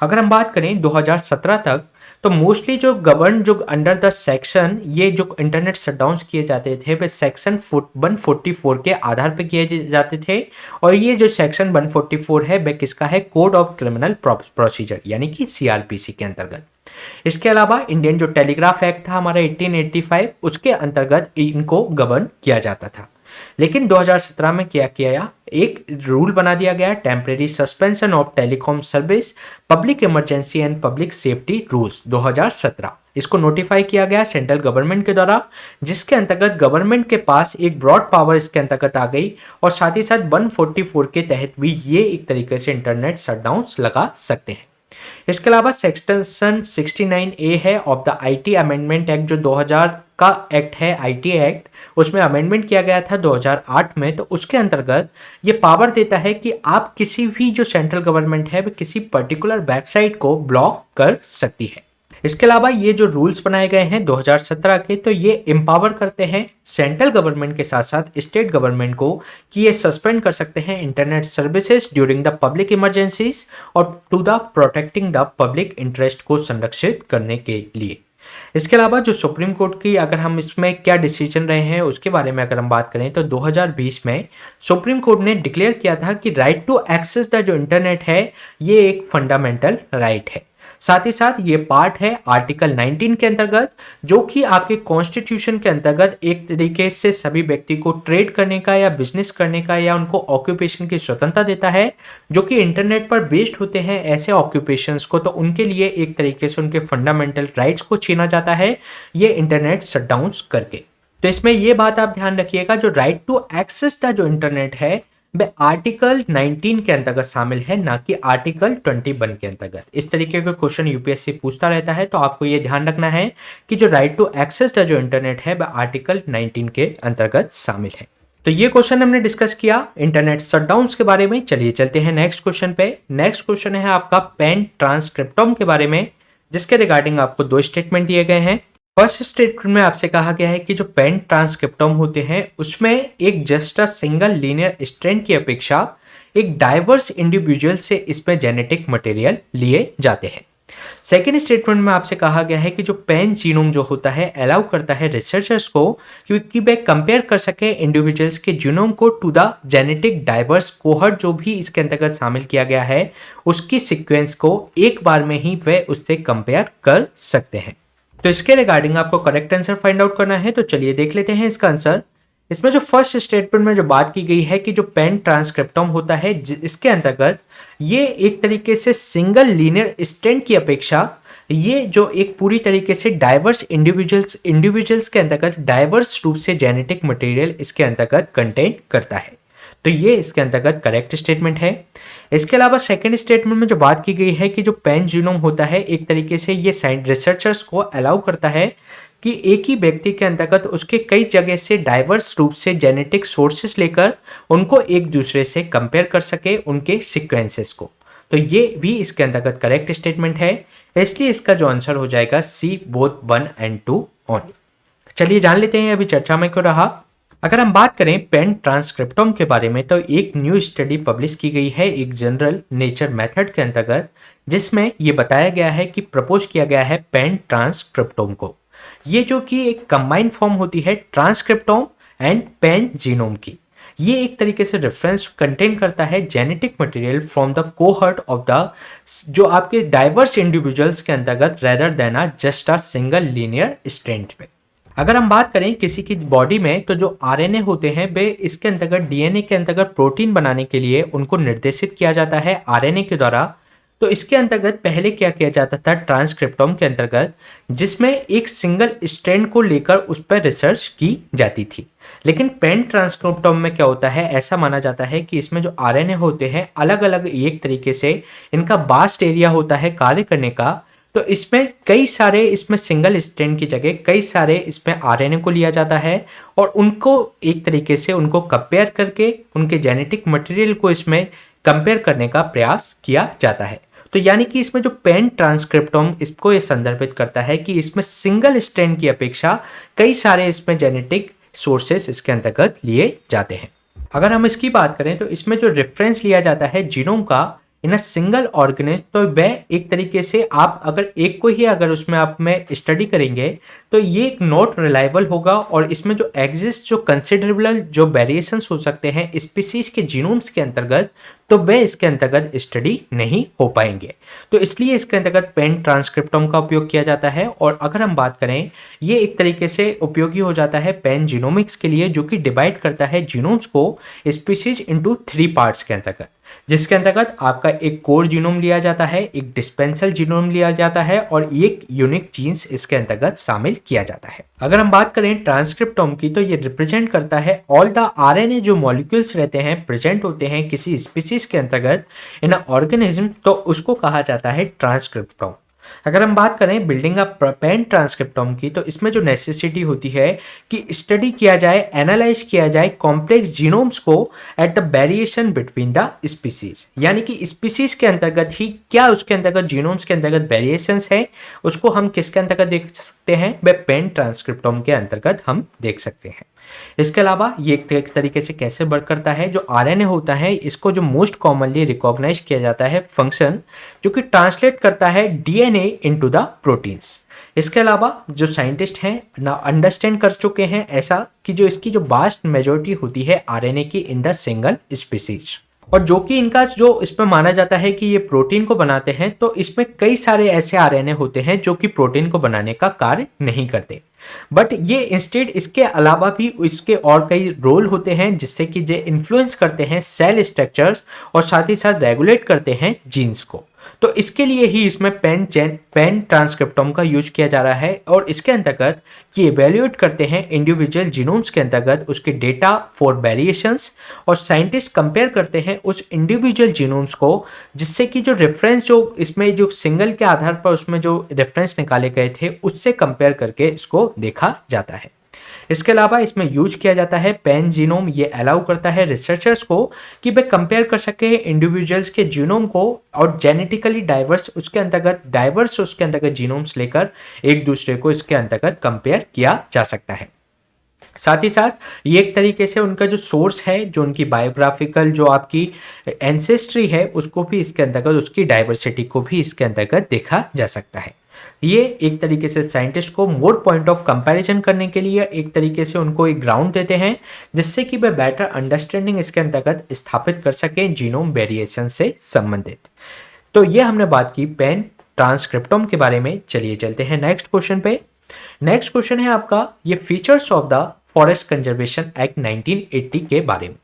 अगर हम बात करें 2017 तक, तो मोस्टली जो गवर्न जो अंडर द सेक्शन ये जो इंटरनेट शटडाउन्स किए जाते थे वे सेक्शन 144 के आधार पर किए जाते थे। और ये जो सेक्शन 144 है वह किसका है, कोड ऑफ क्रिमिनल प्रोसीजर यानी कि सीआरपीसी के अंतर्गत। इसके अलावा इंडियन जो टेलीग्राफ एक्ट था हमारा 1885 उसके अंतर्गत इनको गवर्न किया जाता था। लेकिन 2017 में क्या किया, एक रूल बना दिया गया, temporary suspension of telecom service public emergency and public safety rules 2017। इसको नोटिफाई किया गया सेंट्रल गवर्नमेंट के द्वारा, जिसके अंतर्गत गवर्नमेंट के पास एक ब्रॉड पावर इसके अंतर्गत आ गई और साथ ही साथ 144 के तहत भी ये एक तरीके से इंटरनेट शटडाउन लगा सकते हैं। इसके अलावा सेक्शन 69A है of the IT amendment act, जो 2000 का एक्ट है आईटी एक्ट, उसमें अमेंडमेंट किया गया था 2008 में। तो उसके अंतर्गत ये पावर देता है कि आप किसी भी जो सेंट्रल गवर्नमेंट है वो किसी पर्टिकुलर वेबसाइट को ब्लॉक कर सकती है। इसके अलावा ये जो रूल्स बनाए गए हैं 2017 के, तो ये एम्पावर करते हैं सेंट्रल गवर्नमेंट के साथ साथ स्टेट गवर्नमेंट को कि ये सस्पेंड कर सकते हैं internet services during the public emergencies और to the protecting the public interest को संरक्षित करने के लिए। इसके अलावा जो सुप्रीम कोर्ट की अगर हम इसमें क्या डिसीजन रहे हैं उसके बारे में अगर हम बात करें तो 2020 में सुप्रीम कोर्ट ने डिक्लेयर किया था कि राइट टू एक्सेस द जो इंटरनेट है ये एक फंडामेंटल राइट है। साथ ही साथ ये पार्ट है आर्टिकल 19 के अंतर्गत, जो कि आपके कॉन्स्टिट्यूशन के अंतर्गत एक तरीके से सभी व्यक्ति को ट्रेड करने का या बिजनेस करने का या उनको ऑक्यूपेशन की स्वतंत्रता देता है, जो कि इंटरनेट पर बेस्ड होते हैं ऐसे ऑक्यूपेशंस को, तो उनके लिए एक तरीके से उनके फंडामेंटल राइट्स को छीना जाता है ये इंटरनेट शटडाउन करके। तो इसमें ये बात आप ध्यान रखिएगा, जो राइट टू एक्सेस द जो इंटरनेट है वह आर्टिकल 19 के अंतर्गत शामिल है, ना कि आर्टिकल 21 के अंतर्गत। इस तरीके का क्वेश्चन यूपीएससी पूछता रहता है, तो आपको यह ध्यान रखना है कि जो राइट टू एक्सेस द जो इंटरनेट है वह आर्टिकल 19 के अंतर्गत शामिल है। तो ये क्वेश्चन हमने डिस्कस किया इंटरनेट शटडाउन्स के बारे में। चलिए चलते हैं नेक्स्ट क्वेश्चन पे। नेक्स्ट क्वेश्चन है आपका पेन ट्रांसक्रिप्टोम के बारे में, जिसके रिगार्डिंग आपको 2 स्टेटमेंट दिए गए हैं। फर्स्ट स्टेटमेंट में आपसे कहा गया है कि जो पेन ट्रांसक्रिप्टोम होते हैं उसमें एक just a single linear strand की अपेक्षा एक डाइवर्स इंडिविजुअल से इसमें जेनेटिक मटेरियल लिए जाते हैं। सेकेंड स्टेटमेंट में आपसे कहा गया है कि जो पेन जीनोम जो होता है अलाउ करता है रिसर्चर्स को कि वे कंपेयर कर सके इंडिविजुअल्स के जीनोम को to the genetic diverse cohort जो भी इसके अंतर्गत शामिल किया गया है उसकी सीक्वेंस को एक बार में ही वे उससे कंपेयर कर सकते हैं। तो इसके रिगार्डिंग आपको करेक्ट आंसर फाइंड आउट करना है। तो चलिए देख लेते हैं इसका आंसर। इसमें जो फर्स्ट स्टेटमेंट में जो बात की गई है कि जो पेन ट्रांसक्रिप्टोम होता है इसके अंतर्गत ये एक तरीके से सिंगल लीनियर स्ट्रैंड की अपेक्षा ये जो एक पूरी तरीके से डाइवर्स इंडिविजुअल्स के अंतर्गत डाइवर्स रूप से जेनेटिक मटेरियल इसके अंतर्गत कंटेन करता है। तो ये इसके अंतर्गत करेक्ट स्टेटमेंट है। इसके अलावा सेकंड स्टेटमेंट में जो बात की गई है कि जो पेन जीनोम होता है एक तरीके से ये रिसर्चर्स को अलाउ करता है कि एक ही व्यक्ति के अंतर्गत उसके कई जगह से डाइवर्स रूप से जेनेटिक सोर्सेस लेकर उनको एक दूसरे से कंपेयर कर सके उनके सीक्वेंसेस को। तो ये भी इसके अंतर्गत करेक्ट स्टेटमेंट है, इसलिए इसका जो आंसर हो जाएगा सी बोथ 1 and 2 ओनली। चलिए जान लेते हैं अभी चर्चा में क्यों रहा। अगर हम बात करें पेन ट्रांसक्रिप्टोम के बारे में तो एक न्यू स्टडी पब्लिश की गई है एक जनरल नेचर मेथड के अंतर्गत, जिसमें ये बताया गया है कि प्रपोज किया गया है पेन ट्रांसक्रिप्टोम को। ये जो कि एक कंबाइंड फॉर्म होती है ट्रांसक्रिप्टोम एंड पेन जीनोम की। ये एक तरीके से रेफरेंस कंटेन करता है genetic material from the cohort of the जो आपके डाइवर्स इंडिविजुअल्स के अंतर्गत rather than a just a single linear strand पे। अगर हम बात करें किसी की बॉडी में, तो जो आरएनए होते हैं वे इसके अंतर्गत डीएनए के अंतर्गत प्रोटीन बनाने के लिए उनको निर्देशित किया जाता है आरएनए के द्वारा। तो इसके अंतर्गत पहले क्या किया जाता था ट्रांसक्रिप्टोम के अंतर्गत, जिसमें एक सिंगल स्ट्रैंड को लेकर उस पर रिसर्च की जाती थी। लेकिन पेन ट्रांसक्रिप्टोम में क्या होता है, ऐसा माना जाता है कि इसमें जो आरएनए होते हैं अलग अलग एक तरीके से इनका वास्ट एरिया होता है कार्य करने का। तो इसमें कई सारे इसमें सिंगल स्ट्रैंड की जगह कई सारे इसमें आरएनए को लिया जाता है और उनको एक तरीके से उनको कंपेयर करके उनके जेनेटिक मटेरियल को इसमें कंपेयर करने का प्रयास किया जाता है। तो यानी कि इसमें जो पेन ट्रांसक्रिप्टोम इसको ये संदर्भित करता है कि इसमें सिंगल स्ट्रैंड की अपेक्षा कई सारे इसमें जेनेटिक सोर्सेस इसके अंतर्गत लिए जाते हैं। अगर हम इसकी बात करें तो इसमें जो रेफरेंस लिया जाता है जीनोम का इन अ सिंगल ऑर्गेनिज्म, तो वह एक तरीके से आप अगर एक को ही अगर उसमें आप में स्टडी करेंगे तो ये एक नॉट रिलायबल होगा और इसमें जो एग्जिस्ट जो कंसिडरेबल जो वेरिएशंस हो सकते हैं स्पीसीज के जीनोम्स के अंतर्गत, तो वे इसके अंतर्गत स्टडी नहीं हो पाएंगे। तो इसलिए इसके अंतर्गत पेन ट्रांसक्रिप्टोम का उपयोग किया जाता है। और अगर हम बात करें, ये एक तरीके से उपयोगी हो जाता है पेन जीनोमिक्स के लिए, जो कि डिवाइड करता है जीनोम्स को स्पीसीज इनटू 3 पार्ट्स के अंतर्गत, जिसके अंतर्गत आपका एक कोर जीनोम लिया जाता है, एक डिस्पेंसल जीनोम लिया जाता है और एक यूनिक जीन्स इसके अंतर्गत शामिल किया जाता है। अगर हम बात करें ट्रांसक्रिप्टोम की, तो ये रिप्रेजेंट करता है ऑल द आरएनए जो मॉलिक्यूल्स रहते हैं प्रेजेंट होते हैं किसी स्पीसीज के अंतर्गत इन ऑर्गेनिज्म, तो उसको कहा जाता है ट्रांसक्रिप्टोम। अगर हम बात करें बिल्डिंग अ पेन ट्रांसक्रिप्टोम की, तो इसमें जो नेसेसिटी होती है कि स्टडी किया जाए, एनालाइज किया जाए कॉम्प्लेक्स जीनोम्स को at the variation between the species, यानी कि स्पीसीज के अंतर्गत ही क्या उसके अंतर्गत जीनोम्स के अंतर्गत वेरिएशंस है, उसको हम किसके अंतर्गत देख सकते हैं, वह पेन ट्रांसक्रिप्टोम के अंतर्गत हम देख सकते हैं। इसके अलावा ये एक तरीके से कैसे वर्क करता है, जो आरएनए होता है इसको जो मोस्ट कॉमनली रिकॉग्नाइज किया जाता है फंक्शन, जो कि ट्रांसलेट करता है डीएनए इनटू द प्रोटीन्स। इसके अलावा जो साइंटिस्ट हैं ना अंडरस्टैंड कर चुके हैं ऐसा कि जो इसकी जो वास्ट मेजॉरिटी होती है आरएनए की इन द सिंगल स्पीसीज, और जो कि इनका जो इसमें माना जाता है कि ये प्रोटीन को बनाते हैं, तो इसमें कई सारे ऐसे आरएनए होते हैं जो कि प्रोटीन को बनाने का कार्य नहीं करते, बट ये इंस्टेड इसके अलावा भी इसके और कई रोल होते हैं जिससे कि ये इन्फ्लुएंस करते हैं सेल स्ट्रक्चर्स और साथ ही साथ रेगुलेट करते हैं जीन्स को। तो इसके लिए ही इसमें पेन ट्रांसक्रिप्टोम का यूज किया जा रहा है और इसके अंतर्गत ये इवेल्युएट करते हैं इंडिविजुअल जीनोम्स के अंतर्गत उसके डेटा फॉर वेरिएशंस, और साइंटिस्ट कंपेयर करते हैं उस इंडिविजुअल जीनोम्स को, जिससे कि जो रेफरेंस जो इसमें जो सिंगल के आधार पर उसमें जो रेफरेंस निकाले गए थे उससे कंपेयर करके इसको देखा जाता है। इसके अलावा इसमें यूज किया जाता है पेन जीनोम, ये अलाउ करता है रिसर्चर्स को कि वे कंपेयर कर सके इंडिविजुअल्स के जीनोम को और जेनेटिकली डाइवर्स उसके अंतर्गत जीनोम्स लेकर एक दूसरे को इसके अंतर्गत कंपेयर किया जा सकता है। साथ ही साथ ये एक तरीके से उनका जो सोर्स है, जो उनकी बायोग्राफिकल जो आपकी एंसेस्ट्री है, उसको भी इसके अंतर्गत उसकी डाइवर्सिटी को भी इसके अंतर्गत देखा जा सकता है। ये एक तरीके से साइंटिस्ट को मोर पॉइंट ऑफ कंपैरिजन करने के लिए एक तरीके से उनको एक ग्राउंड देते हैं, जिससे कि वे बेटर अंडरस्टैंडिंग इसके अंतर्गत स्थापित कर सकें जीनोम वेरिएशन से संबंधित। तो ये हमने बात की पेन ट्रांसक्रिप्टोम के बारे में। चलिए चलते हैं नेक्स्ट क्वेश्चन पे। नेक्स्ट क्वेश्चन है आपका ये features of the forest conservation act 1980 के बारे में।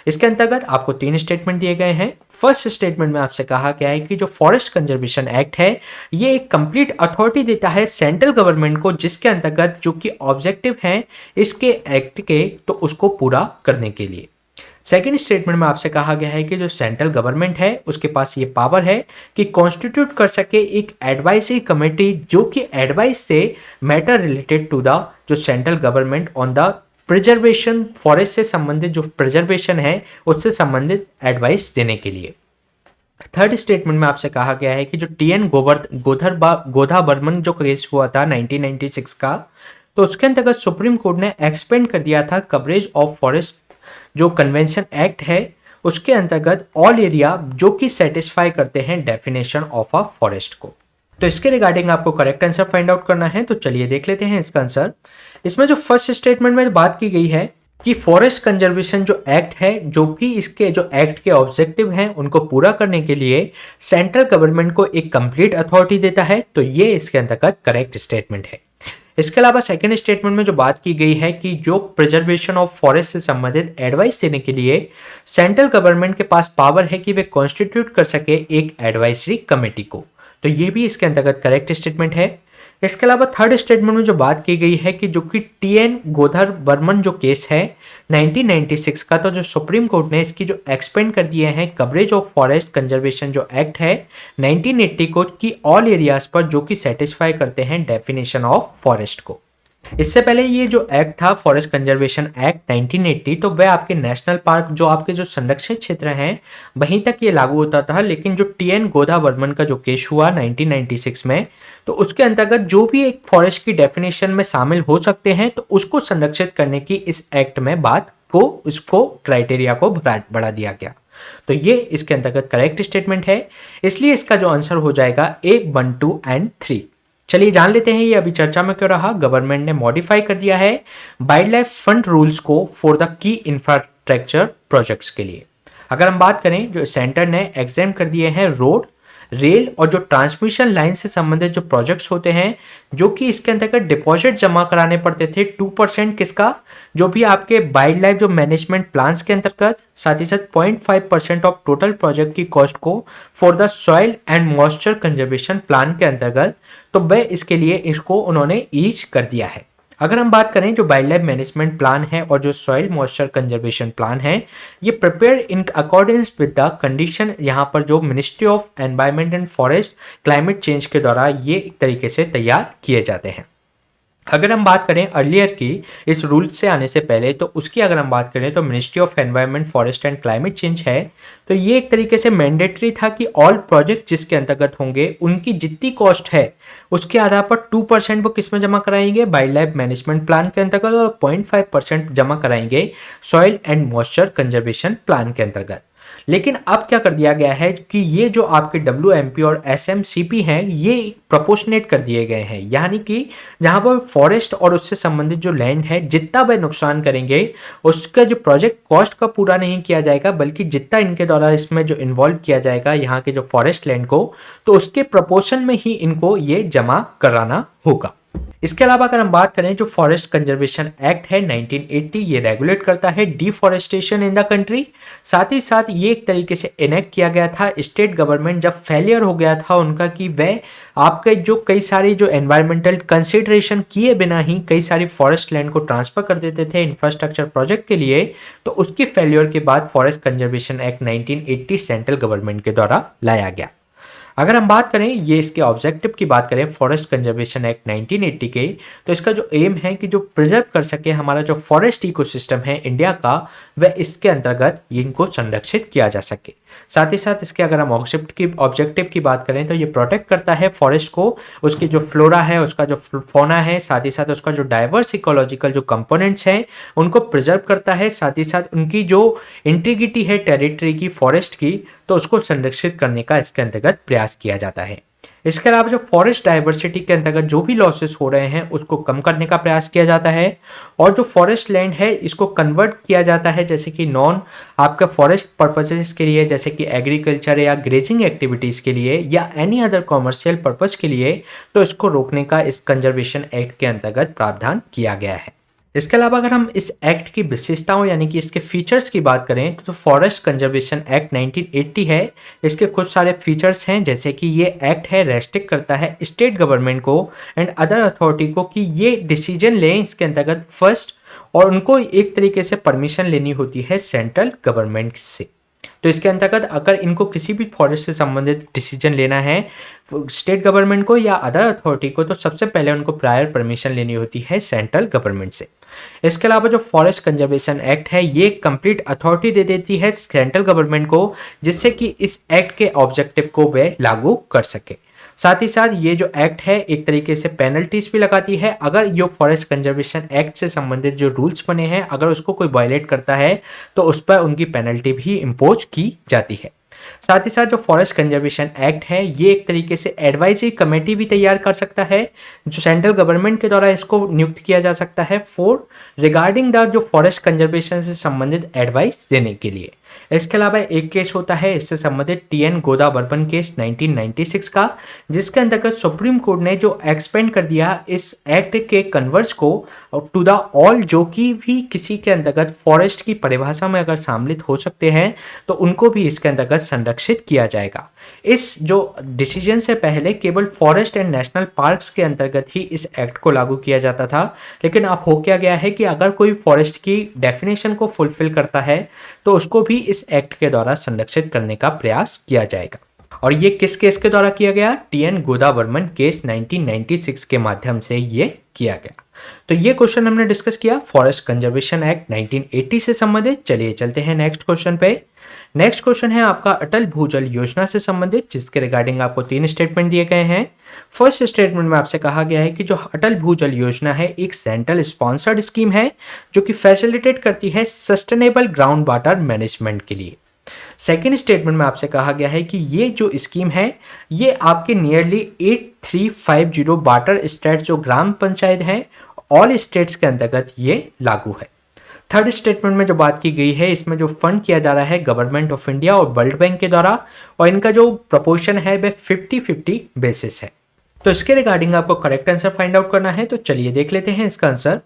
इसके अंतर्गत आपको 3 स्टेटमेंट दिए गए हैं। फर्स्ट स्टेटमेंट में आपसे कहा गया है कि जो फॉरेस्ट कंजर्वेशन एक्ट है ये एक कंप्लीट अथॉरिटी देता है सेंट्रल गवर्नमेंट को, जिसके अंतर्गत जो कि ऑब्जेक्टिव हैं इसके एक्ट के, तो उसको पूरा करने के लिए। सेकेंड स्टेटमेंट में आपसे कहा गया है कि जो सेंट्रल गवर्नमेंट है उसके पास ये पावर है कि कॉन्स्टिट्यूट कर सके एक एडवाइजरी कमेटी, जो कि एडवाइस से मैटर रिलेटेड टू द जो central government on the preservation, forest से संबंधित जो प्रिजर्वेशन है उससे संबंधित एडवाइस देने के लिए। थर्ड स्टेटमेंट में आपसे कहा गया है कि जो टीएन गोधा बर्मन जो केस हुआ था 1996 का, तो उसके अंतर्गत सुप्रीम कोर्ट ने एक्सपेंड कर दिया था कवरेज ऑफ फॉरेस्ट जो कन्वेंशन एक्ट है उसके अंतर्गत ऑल एरिया जो कि सेटिस्फाई करते हैं डेफिनेशन ऑफ अ फॉरेस्ट को। तो इसके रिगार्डिंग आपको करेक्ट आंसर फाइंड आउट करना है। तो चलिए देख लेते हैं इसका आंसर। इसमें जो फर्स्ट स्टेटमेंट में बात की गई है कि फॉरेस्ट कंजर्वेशन जो एक्ट है, जो कि इसके जो एक्ट के ऑब्जेक्टिव हैं उनको पूरा करने के लिए सेंट्रल गवर्नमेंट को एक कंप्लीट अथॉरिटी देता है। तो ये इसके अंतर्गत करेक्ट स्टेटमेंट है। इसके अलावा सेकंड स्टेटमेंट में जो बात की गई है कि जो प्रिजर्वेशन ऑफ फॉरेस्ट से संबंधित एडवाइस देने के लिए सेंट्रल गवर्नमेंट के पास पावर है कि वे कॉन्स्टिट्यूट कर सके एक एडवाइजरी कमेटी को। तो ये भी इसके अंतर्गत करेक्ट स्टेटमेंट है। इसके अलावा थर्ड स्टेटमेंट में जो बात की गई है कि जो कि टीएन गोधर बर्मन जो केस है 1996 का, तो जो सुप्रीम कोर्ट ने इसकी जो एक्सपेंड कर दिए हैं कवरेज ऑफ फॉरेस्ट कंजर्वेशन जो एक्ट है 1980 को, कि ऑल एरियाज पर जो कि सेटिस्फाई करते हैं डेफिनेशन ऑफ फॉरेस्ट को। इससे पहले ये जो एक्ट था फॉरेस्ट कंजर्वेशन एक्ट 1980, तो वह आपके नेशनल पार्क जो आपके जो संरक्षित क्षेत्र हैं वहीं तक ये लागू होता था। लेकिन जो टीएन गोधा वर्मन का जो केस हुआ 1996 में, तो उसके अंतर्गत जो भी एक फॉरेस्ट की डेफिनेशन में शामिल हो सकते हैं तो उसको संरक्षित करने की इस एक्ट में बात को उसको क्राइटेरिया को बढ़ा दिया गया। तो ये इसके अंतर्गत करेक्ट स्टेटमेंट है। इसलिए इसका जो आंसर हो जाएगा ए 1, 2 एंड 3। चलिए जान लेते हैं ये अभी चर्चा में क्यों रहा। गवर्नमेंट ने मॉडिफाई कर दिया है वाइल्ड लाइफ फंड रूल्स को for the key infrastructure projects के लिए। अगर हम बात करें, जो सेंटर ने एग्जाम कर दिए हैं रोड, रेल और जो ट्रांसमिशन लाइन से संबंधित जो प्रोजेक्ट्स होते हैं, जो कि इसके अंतर्गत डिपॉजिट जमा कराने पड़ते थे 2% किसका, जो भी आपके वाइल्ड लाइफ जो मैनेजमेंट प्लान्स के अंतर्गत, साथ ही साथ 0.5% ऑफ टोटल प्रोजेक्ट की कॉस्ट को for the soil and moisture conservation plan के अंतर्गत, तो वह इसके लिए इसको उन्होंने ईज कर दिया है। अगर हम बात करें जो वाइल्ड लाइफ मैनेजमेंट प्लान है और जो सॉइल मॉइस्चर कंजर्वेशन प्लान है, ये prepare in accordance with the condition, यहाँ पर जो ministry of environment and forest climate change के द्वारा ये एक तरीके से तैयार किए जाते हैं। अगर हम बात करें अर्लियर की इस रूल से आने से पहले, तो उसकी अगर हम बात करें तो ministry of environment forest and climate change है, तो ये एक तरीके से मैंडेटरी था कि ऑल प्रोजेक्ट जिसके अंतर्गत होंगे उनकी जितनी कॉस्ट है उसके आधार पर 2% वो किस में जमा कराएंगे, वाइल्ड लाइफ मैनेजमेंट प्लान के अंतर्गत, और 0.5% जमा कराएंगे soil and moisture conservation plan के अंतर्गत। लेकिन अब क्या कर दिया गया है कि ये जो आपके WMP और SMCP हैं ये प्रोपोर्शनेट कर दिए गए हैं, यानी कि जहां पर फॉरेस्ट और उससे संबंधित जो लैंड है जितना वह नुकसान करेंगे उसका जो प्रोजेक्ट कॉस्ट का पूरा नहीं किया जाएगा, बल्कि जितना इनके द्वारा इसमें जो इन्वॉल्व किया जाएगा यहाँ के जो फॉरेस्ट लैंड को, तो उसके प्रोपोर्शन में ही इनको ये जमा कराना होगा। इसके अलावा अगर हम बात करें जो फॉरेस्ट कंजर्वेशन एक्ट है 1980, ये रेगुलेट करता है डिफॉरेस्टेशन इन द कंट्री। साथ ही साथ ये एक तरीके से इनेक्ट किया गया था स्टेट गवर्नमेंट जब फेलियर हो गया था उनका कि वह आपके जो कई सारी जो एनवायरमेंटल कंसिडरेशन किए बिना ही कई सारी फॉरेस्ट लैंड को ट्रांसफर कर देते थे इंफ्रास्ट्रक्चर प्रोजेक्ट के लिए, तो उसकी फेलियर के बाद forest conservation act 1980 central government के द्वारा लाया गया। अगर हम बात करें ये इसके ऑब्जेक्टिव की बात करें फॉरेस्ट कंजर्वेशन एक्ट 1980 के, तो इसका जो एम है कि जो प्रिजर्व कर सके हमारा जो फॉरेस्ट इकोसिस्टम है इंडिया का, वह इसके अंतर्गत इनको संरक्षित किया जा सके। साथ ही साथ इसके अगर हम ऑब्जेक्टिव की बात करें तो ये प्रोटेक्ट करता है फॉरेस्ट को, उसकी जो फ्लोरा है, उसका जो फौना है, साथ ही साथ उसका जो डाइवर्स इकोलॉजिकल जो कंपोनेंट्स हैं उनको प्रिजर्व करता है। साथ ही साथ उनकी जो इंटीग्रिटी है टेरिटरी की फॉरेस्ट की, तो उसको संरक्षित करने का इसके अंतर्गत प्रयास किया जाता है। इसके अलावा जो फॉरेस्ट डाइवर्सिटी के अंतर्गत जो भी लॉसेस हो रहे हैं उसको कम करने का प्रयास किया जाता है, और जो फॉरेस्ट लैंड है इसको कन्वर्ट किया जाता है जैसे कि नॉन आपके फॉरेस्ट पर्पसेस के लिए, जैसे कि एग्रीकल्चर या ग्रेजिंग एक्टिविटीज़ के लिए या एनी अदर कॉमर्शियल पर्पस के लिए, तो इसको रोकने का इस कंजर्वेशन एक्ट के अंतर्गत प्रावधान किया गया है। इसके अलावा अगर हम इस एक्ट की विशेषताओं यानी कि इसके फीचर्स की बात करें तो फॉरेस्ट कंजर्वेशन एक्ट 1980 है, इसके कुछ सारे फीचर्स हैं, जैसे कि ये एक्ट है रेस्ट्रिक्ट करता है स्टेट गवर्नमेंट को एंड अदर अथॉरिटी को कि ये डिसीजन लें इसके अंतर्गत फर्स्ट, और उनको एक तरीके से परमिशन लेनी होती है सेंट्रल गवर्नमेंट से। तो इसके अंतर्गत अगर इनको किसी भी फॉरेस्ट से संबंधित डिसीजन लेना है स्टेट गवर्नमेंट को या अदर अथॉरिटी को, तो सबसे पहले उनको प्रायर परमिशन लेनी होती है सेंट्रल गवर्नमेंट से। इसके अलावा जो फॉरेस्ट कंजर्वेशन एक्ट है ये कंप्लीट अथॉरिटी दे देती है सेंट्रल गवर्नमेंट को, जिससे कि इस एक्ट के ऑब्जेक्टिव को वे लागू कर सके। साथ ही साथ ये जो एक्ट है एक तरीके से पेनल्टीज भी लगाती है, अगर ये फॉरेस्ट कंजर्वेशन एक्ट से संबंधित जो रूल्स बने हैं अगर उसको कोई वायलेट करता है तो उस पर उनकी पेनल्टी भी इम्पोज की जाती है। साथ ही साथ जो फॉरेस्ट कंजर्वेशन एक्ट है ये एक तरीके से एडवाइजरी कमेटी भी तैयार कर सकता है, जो सेंट्रल गवर्नमेंट के द्वारा इसको नियुक्त किया जा सकता है फॉर रिगार्डिंग द जो फॉरेस्ट कंजर्वेशन से संबंधित एडवाइस देने के लिए। इसके अलावा एक केस होता है इससे संबंधित टीएन गोदा बर्मन केस 1996 का, जिसके अंतर्गत सुप्रीम कोर्ट ने जो एक्सपेंड कर दिया इस एक्ट के कन्वर्स को टू द ऑल, जो कि भी किसी के अंतर्गत फॉरेस्ट की परिभाषा में अगर सम्मिलित हो सकते हैं तो उनको भी इसके अंतर्गत संरक्षित किया जाएगा। इस जो डिसीजन से पहले केवल फॉरेस्ट एंड नेशनल पार्क्स के अंतर्गत ही इस एक्ट को लागू किया जाता था, लेकिन अब हो क्या गया है कि अगर कोई फॉरेस्ट की डेफिनेशन को फुलफिल करता है तो उसको भी इस एक्ट के द्वारा संरक्षित करने का प्रयास किया जाएगा। और ये किस केस के द्वारा किया गया? टीएन गोदा बर्मन केस 1996 के माध्यम से ये किया गया। तो ये क्वेश्चन हमने डिस्कस किया फॉरेस्ट कंजर्वेशन एक्ट 1980 से संबंधित। चलिए चलते हैं नेक्स्ट क्वेश्चन पे। नेक्स्ट क्वेश्चन है आपका अटल भूजल योजना से संबंधित, जिसके रिगार्डिंग आपको 3 स्टेटमेंट दिए गए हैं। फर्स्ट स्टेटमेंट में आपसे कहा गया है कि जो अटल भूजल योजना है एक सेंट्रल स्पॉन्सर्ड स्कीम है जो कि फैसिलिटेट करती है सस्टेनेबल ग्राउंड वाटर मैनेजमेंट के लिए। सेकेंड स्टेटमेंट में आपसे कहा गया है कि ये जो स्कीम है ये आपके नियरली 8350 वाटर स्टेट जो ग्राम पंचायत हैं ऑल स्टेट्स के अंतर्गत ये लागू है। थर्ड स्टेटमेंट में जो बात की गई है इसमें जो फंड किया जा रहा है गवर्नमेंट ऑफ इंडिया और वर्ल्ड बैंक के द्वारा, और इनका जो प्रपोर्शन है वह 50-50 बेसिस है। तो इसके रिगार्डिंग आपको करेक्ट आंसर फाइंड आउट करना है, तो चलिए देख लेते हैं इसका आंसर।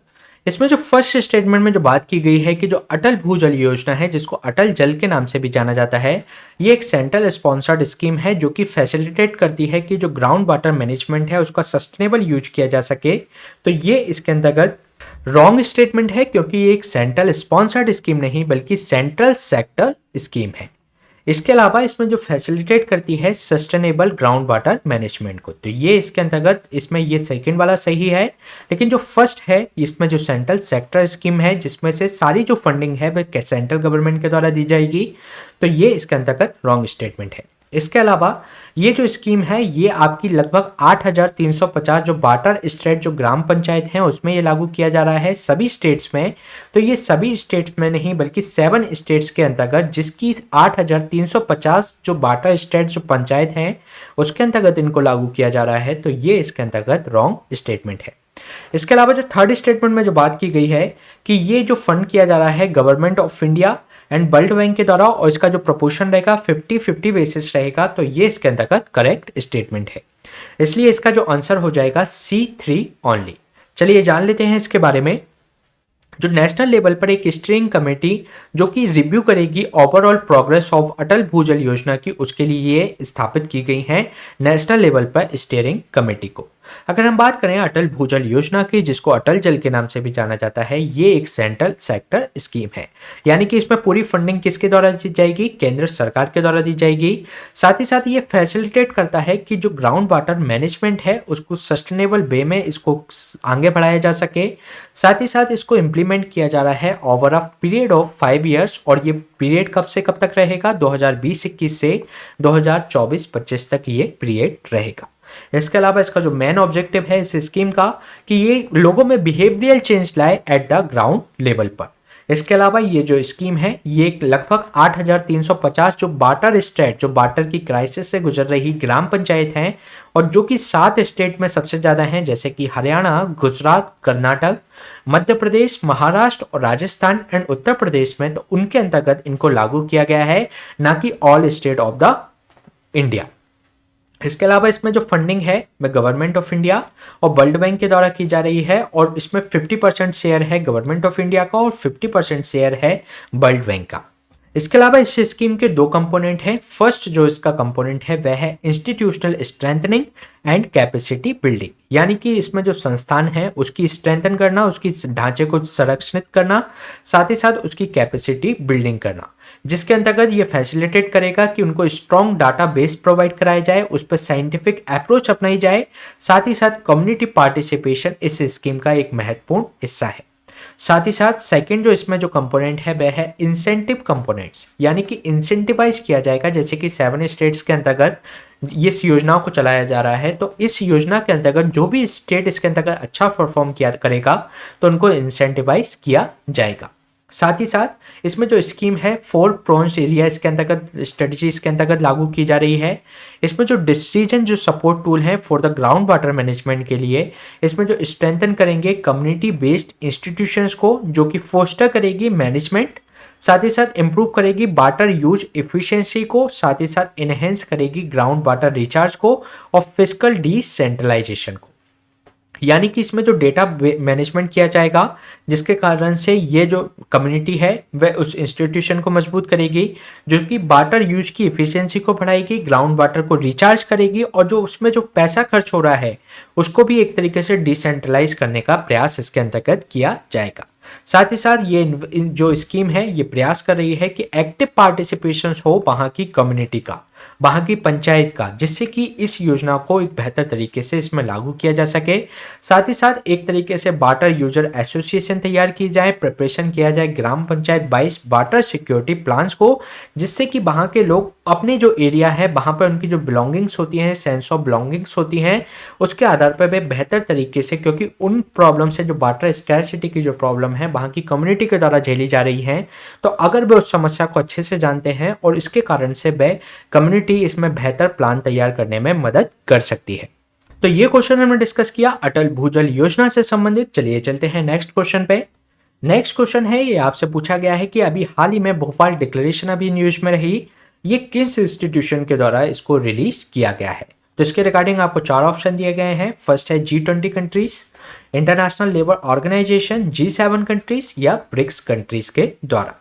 इसमें जो फर्स्ट स्टेटमेंट में जो बात की गई है कि जो अटल भूजल योजना है जिसको अटल जल के नाम से भी जाना जाता है, ये एक सेंट्रल स्पॉन्सर्ड स्कीम है जो कि फैसिलिटेट करती है कि जो ग्राउंड वाटर मैनेजमेंट है उसका सस्टेनेबल यूज किया जा सके। तो ये इसके अंतर्गत रॉन्ग स्टेटमेंट है क्योंकि ये एक सेंट्रल स्पॉन्सर्ड स्कीम नहीं बल्कि सेंट्रल सेक्टर स्कीम है। इसके अलावा इसमें जो फैसिलिटेट करती है सस्टेनेबल ग्राउंड वाटर मैनेजमेंट को, तो ये इसके अंतर्गत इसमें ये सेकंड वाला सही है, लेकिन जो फर्स्ट है इसमें जो सेंट्रल सेक्टर स्कीम है जिसमें से सारी जो फंडिंग है वह सेंट्रल गवर्नमेंट के द्वारा दी जाएगी, तो ये इसके अंतर्गत रॉन्ग स्टेटमेंट है। इसके अलावा ये जो स्कीम है ये आपकी लगभग 8350 जो वाटर स्टेट जो ग्राम पंचायत हैं उसमें ये लागू किया जा रहा है सभी स्टेट्स में। तो ये सभी स्टेट्स में नहीं बल्कि 7 स्टेट्स के अंतर्गत जिसकी 8350 जो वाटर स्टेट जो पंचायत हैं उसके अंतर्गत इनको लागू किया जा रहा है, तो ये इसके अंतर्गत रॉन्ग स्टेटमेंट है। इसके अलावा जो थर्ड स्टेटमेंट में जो बात की गई है कि ये जो फंड किया जा रहा है government of India and world bank के द्वारा और इसका जो प्रोपोर्शन रहेगा 50-50 बेसिस रहेगा, तो ये इसके अंतर्गत करेक्ट स्टेटमेंट है। इसलिए इसका जो आंसर हो जाएगा C3 ओनली। चलिए जान लेते हैं इसके बारे में। जो नेशनल लेवल पर एक स्टीयरिंग कमेटी जो कि रिव्यू करेगी ओवरऑल प्रोग्रेस ऑफ अटल भूजल योजना की, उसके लिए ये स्थापित की गई है नेशनल लेवल पर स्टीयरिंग कमेटी को। अगर हम बात करें अटल भूजल योजना की जिसको अटल जल के नाम से भी जाना जाता है, ये एक सेंट्रल सेक्टर स्कीम है, यानी कि इसमें पूरी फंडिंग किसके द्वारा दी जाएगी? केंद्र सरकार के द्वारा दी जाएगी। साथ ही साथ ये फैसिलिटेट करता है कि जो ग्राउंड वाटर मैनेजमेंट है उसको सस्टेनेबल वे में इसको आगे बढ़ाया जा सके। साथ ही साथ इसको इम्प्लीमेंट किया जा रहा है over a period of 5 years, और ये पीरियड कब से कब तक रहेगा? 2020-21 से 2024-25 तक ये पीरियड रहेगा। इसके अलावा इसका जो मेन ऑब्जेक्टिव है इस स्कीम का कि ये लोगों में बिहेवियरल चेंज लाए एट द ग्राउंड लेवल पर। इसके अलावा ये जो स्कीम है ये लगभग 8350 जो वाटर स्टेट जो वाटर की क्राइसिस से गुजर रही ग्राम पंचायत हैं और जो कि 7 स्टेट में सबसे ज्यादा हैं जैसे कि हरियाणा, गुजरात, कर्नाटक, मध्य प्रदेश, महाराष्ट्र और राजस्थान एंड उत्तर प्रदेश में, तो उनके अंतर्गत इनको लागू किया गया है, ना कि all state of the India. इसके अलावा इसमें जो फंडिंग है वह गवर्नमेंट ऑफ इंडिया और वर्ल्ड बैंक के द्वारा की जा रही है, और इसमें 50% शेयर है गवर्नमेंट ऑफ इंडिया का और 50% शेयर है वर्ल्ड बैंक का। इसके अलावा इस स्कीम के 2 कंपोनेंट हैं। फर्स्ट जो इसका कंपोनेंट है वह है institutional strengthening and capacity building, यानी कि इसमें जो संस्थान है उसकी स्ट्रेंथन करना, उसकी ढांचे को संरक्षित करना, साथ ही साथ उसकी कैपेसिटी बिल्डिंग करना, जिसके अंतर्गत ये फैसिलिटेट करेगा कि उनको स्ट्रॉन्ग डाटा बेस प्रोवाइड कराया जाए, उस पर साइंटिफिक अप्रोच अपनाई जाए। साथ ही साथ कम्युनिटी पार्टिसिपेशन इस स्कीम का एक महत्वपूर्ण हिस्सा है। साथ ही साथ सेकंड जो इसमें जो कंपोनेंट है वह है इंसेंटिव कंपोनेंट्स, यानी कि इंसेंटिवाइज किया जाएगा। जैसे कि 7 स्टेट्स के अंतर्गत इस योजनाओं को चलाया जा रहा है, तो इस योजना के अंतर्गत जो भी स्टेट इसके अंतर्गत अच्छा परफॉर्म किया करेगा तो उनको इंसेंटिवाइज किया जाएगा। साथ ही साथ इसमें जो स्कीम है 4 प्रोन्स एरिया इसके अंतर्गत स्ट्रेटजी इसके अंतर्गत लागू की जा रही है। इसमें जो डिसीजन जो सपोर्ट टूल है for the ground water management के लिए, इसमें जो स्ट्रेंथन करेंगे कम्युनिटी बेस्ड इंस्टीट्यूशंस को, जो कि फोस्टर करेगी मैनेजमेंट, साथ ही साथ इंप्रूव करेगी वाटर यूज इफिशिएंसी को, साथ ही साथ इनहेंस करेगी ग्राउंड वाटर रिचार्ज को और फिजिकल डिसेंट्रलाइजेशन को। यानी कि इसमें जो डेटा मैनेजमेंट किया जाएगा, जिसके कारण से ये जो कम्युनिटी है वह उस इंस्टीट्यूशन को मजबूत करेगी, जो कि वाटर यूज की इफिशिएंसी को बढ़ाएगी, ग्राउंड वाटर को रिचार्ज करेगी और जो उसमें जो पैसा खर्च हो रहा है उसको भी एक तरीके से डिसेंट्रलाइज करने का प्रयास इसके अंतर्गत किया जाएगा। साथ ही साथ ये जो स्कीम है ये प्रयास कर रही है कि एक्टिव पार्टिसिपेशन हो वहां की कम्युनिटी का, वहां की पंचायत का, जिससे कि इस योजना को एक बेहतर तरीके से इसमें लागू किया जा सके। साथ ही साथ एक तरीके से वाटर यूजर एसोसिएशन तैयार की जाए, प्रिपरेशन किया जाए ग्राम पंचायत 22 वाटर सिक्योरिटी प्लान्स को, जिससे कि वहां के लोग अपने जो एरिया है वहां पर उनकी जो बिलोंगिंग्स होती हैं, सेंस ऑफ बिलोंगिंग्स होती हैं, उसके आधार पर वे बेहतर तरीके से, क्योंकि उन प्रॉब्लम से जो वाटर स्कैरसिटी की जो प्रॉब्लम है वहां की कम्युनिटी के द्वारा झेली जा रही है, तो अगर वे उस समस्या को अच्छे से जानते हैं और इसके कारण से वे कम्युनिटी इसमें बेहतर प्लान तैयार करने में मदद कर सकती है। तो ये क्वेश्चन हमने डिस्कस किया अटल भूजल योजना से संबंधित। चलिए चलते हैं नेक्स्ट क्वेश्चन पे। नेक्स्ट क्वेश्चन है, ये आपसे पूछा गया है कि अभी हाल ही में भोपाल डिक्लेरेशन अभी न्यूज में रही, ये किस इंस्टीट्यूशन के द्वारा इसको रिलीज किया गया है? तो इसके रिगार्डिंग आपको 4 ऑप्शन दिए गए हैं। फर्स्ट है G20 countries, international labour organisation, G7 countries या ब्रिक्स कंट्रीज के द्वारा।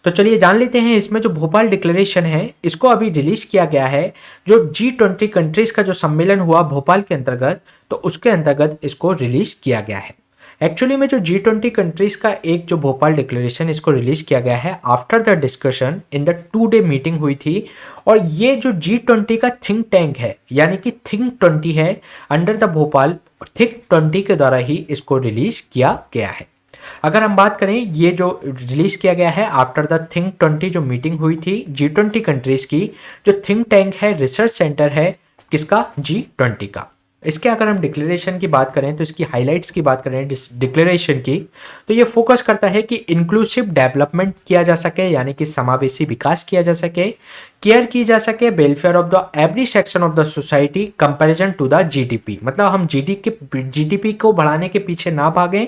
तो चलिए जान लेते हैं इसमें जो भोपाल डिक्लेरेशन है इसको अभी रिलीज किया गया है जो G20 कंट्रीज का जो सम्मेलन हुआ भोपाल के अंतर्गत, तो उसके अंतर्गत इसको रिलीज किया गया है। एक्चुअली में जो G20 कंट्रीज का एक जो भोपाल डिक्लेरेशन इसको रिलीज किया गया है after the discussion in the 2-day meeting हुई थी, और ये जो G20 का थिंक टैंक है यानी कि थिंक 20 है, अंडर द भोपाल थिंक 20 के द्वारा ही इसको रिलीज किया गया है। अगर हम बात करें ये जो रिलीज किया गया है आफ्टर द थिंक 20 जो मीटिंग हुई थी G20 कंट्रीज की, जो थिंक टैंक है रिसर्च सेंटर है किसका? G20 का। इसके अगर हम डिक्लेरेशन की बात करें तो इसकी हाइलाइट्स की बात करें डिक्लेरेशन की, तो ये फोकस करता है कि इंक्लूसिव डेवलपमेंट किया जा सके, यानी कि समावेशी विकास किया जा सके, केयर की जा सके welfare of the every section of the society comparison to the GDP. मतलब हम जीडीपी को बढ़ाने के पीछे ना भागें,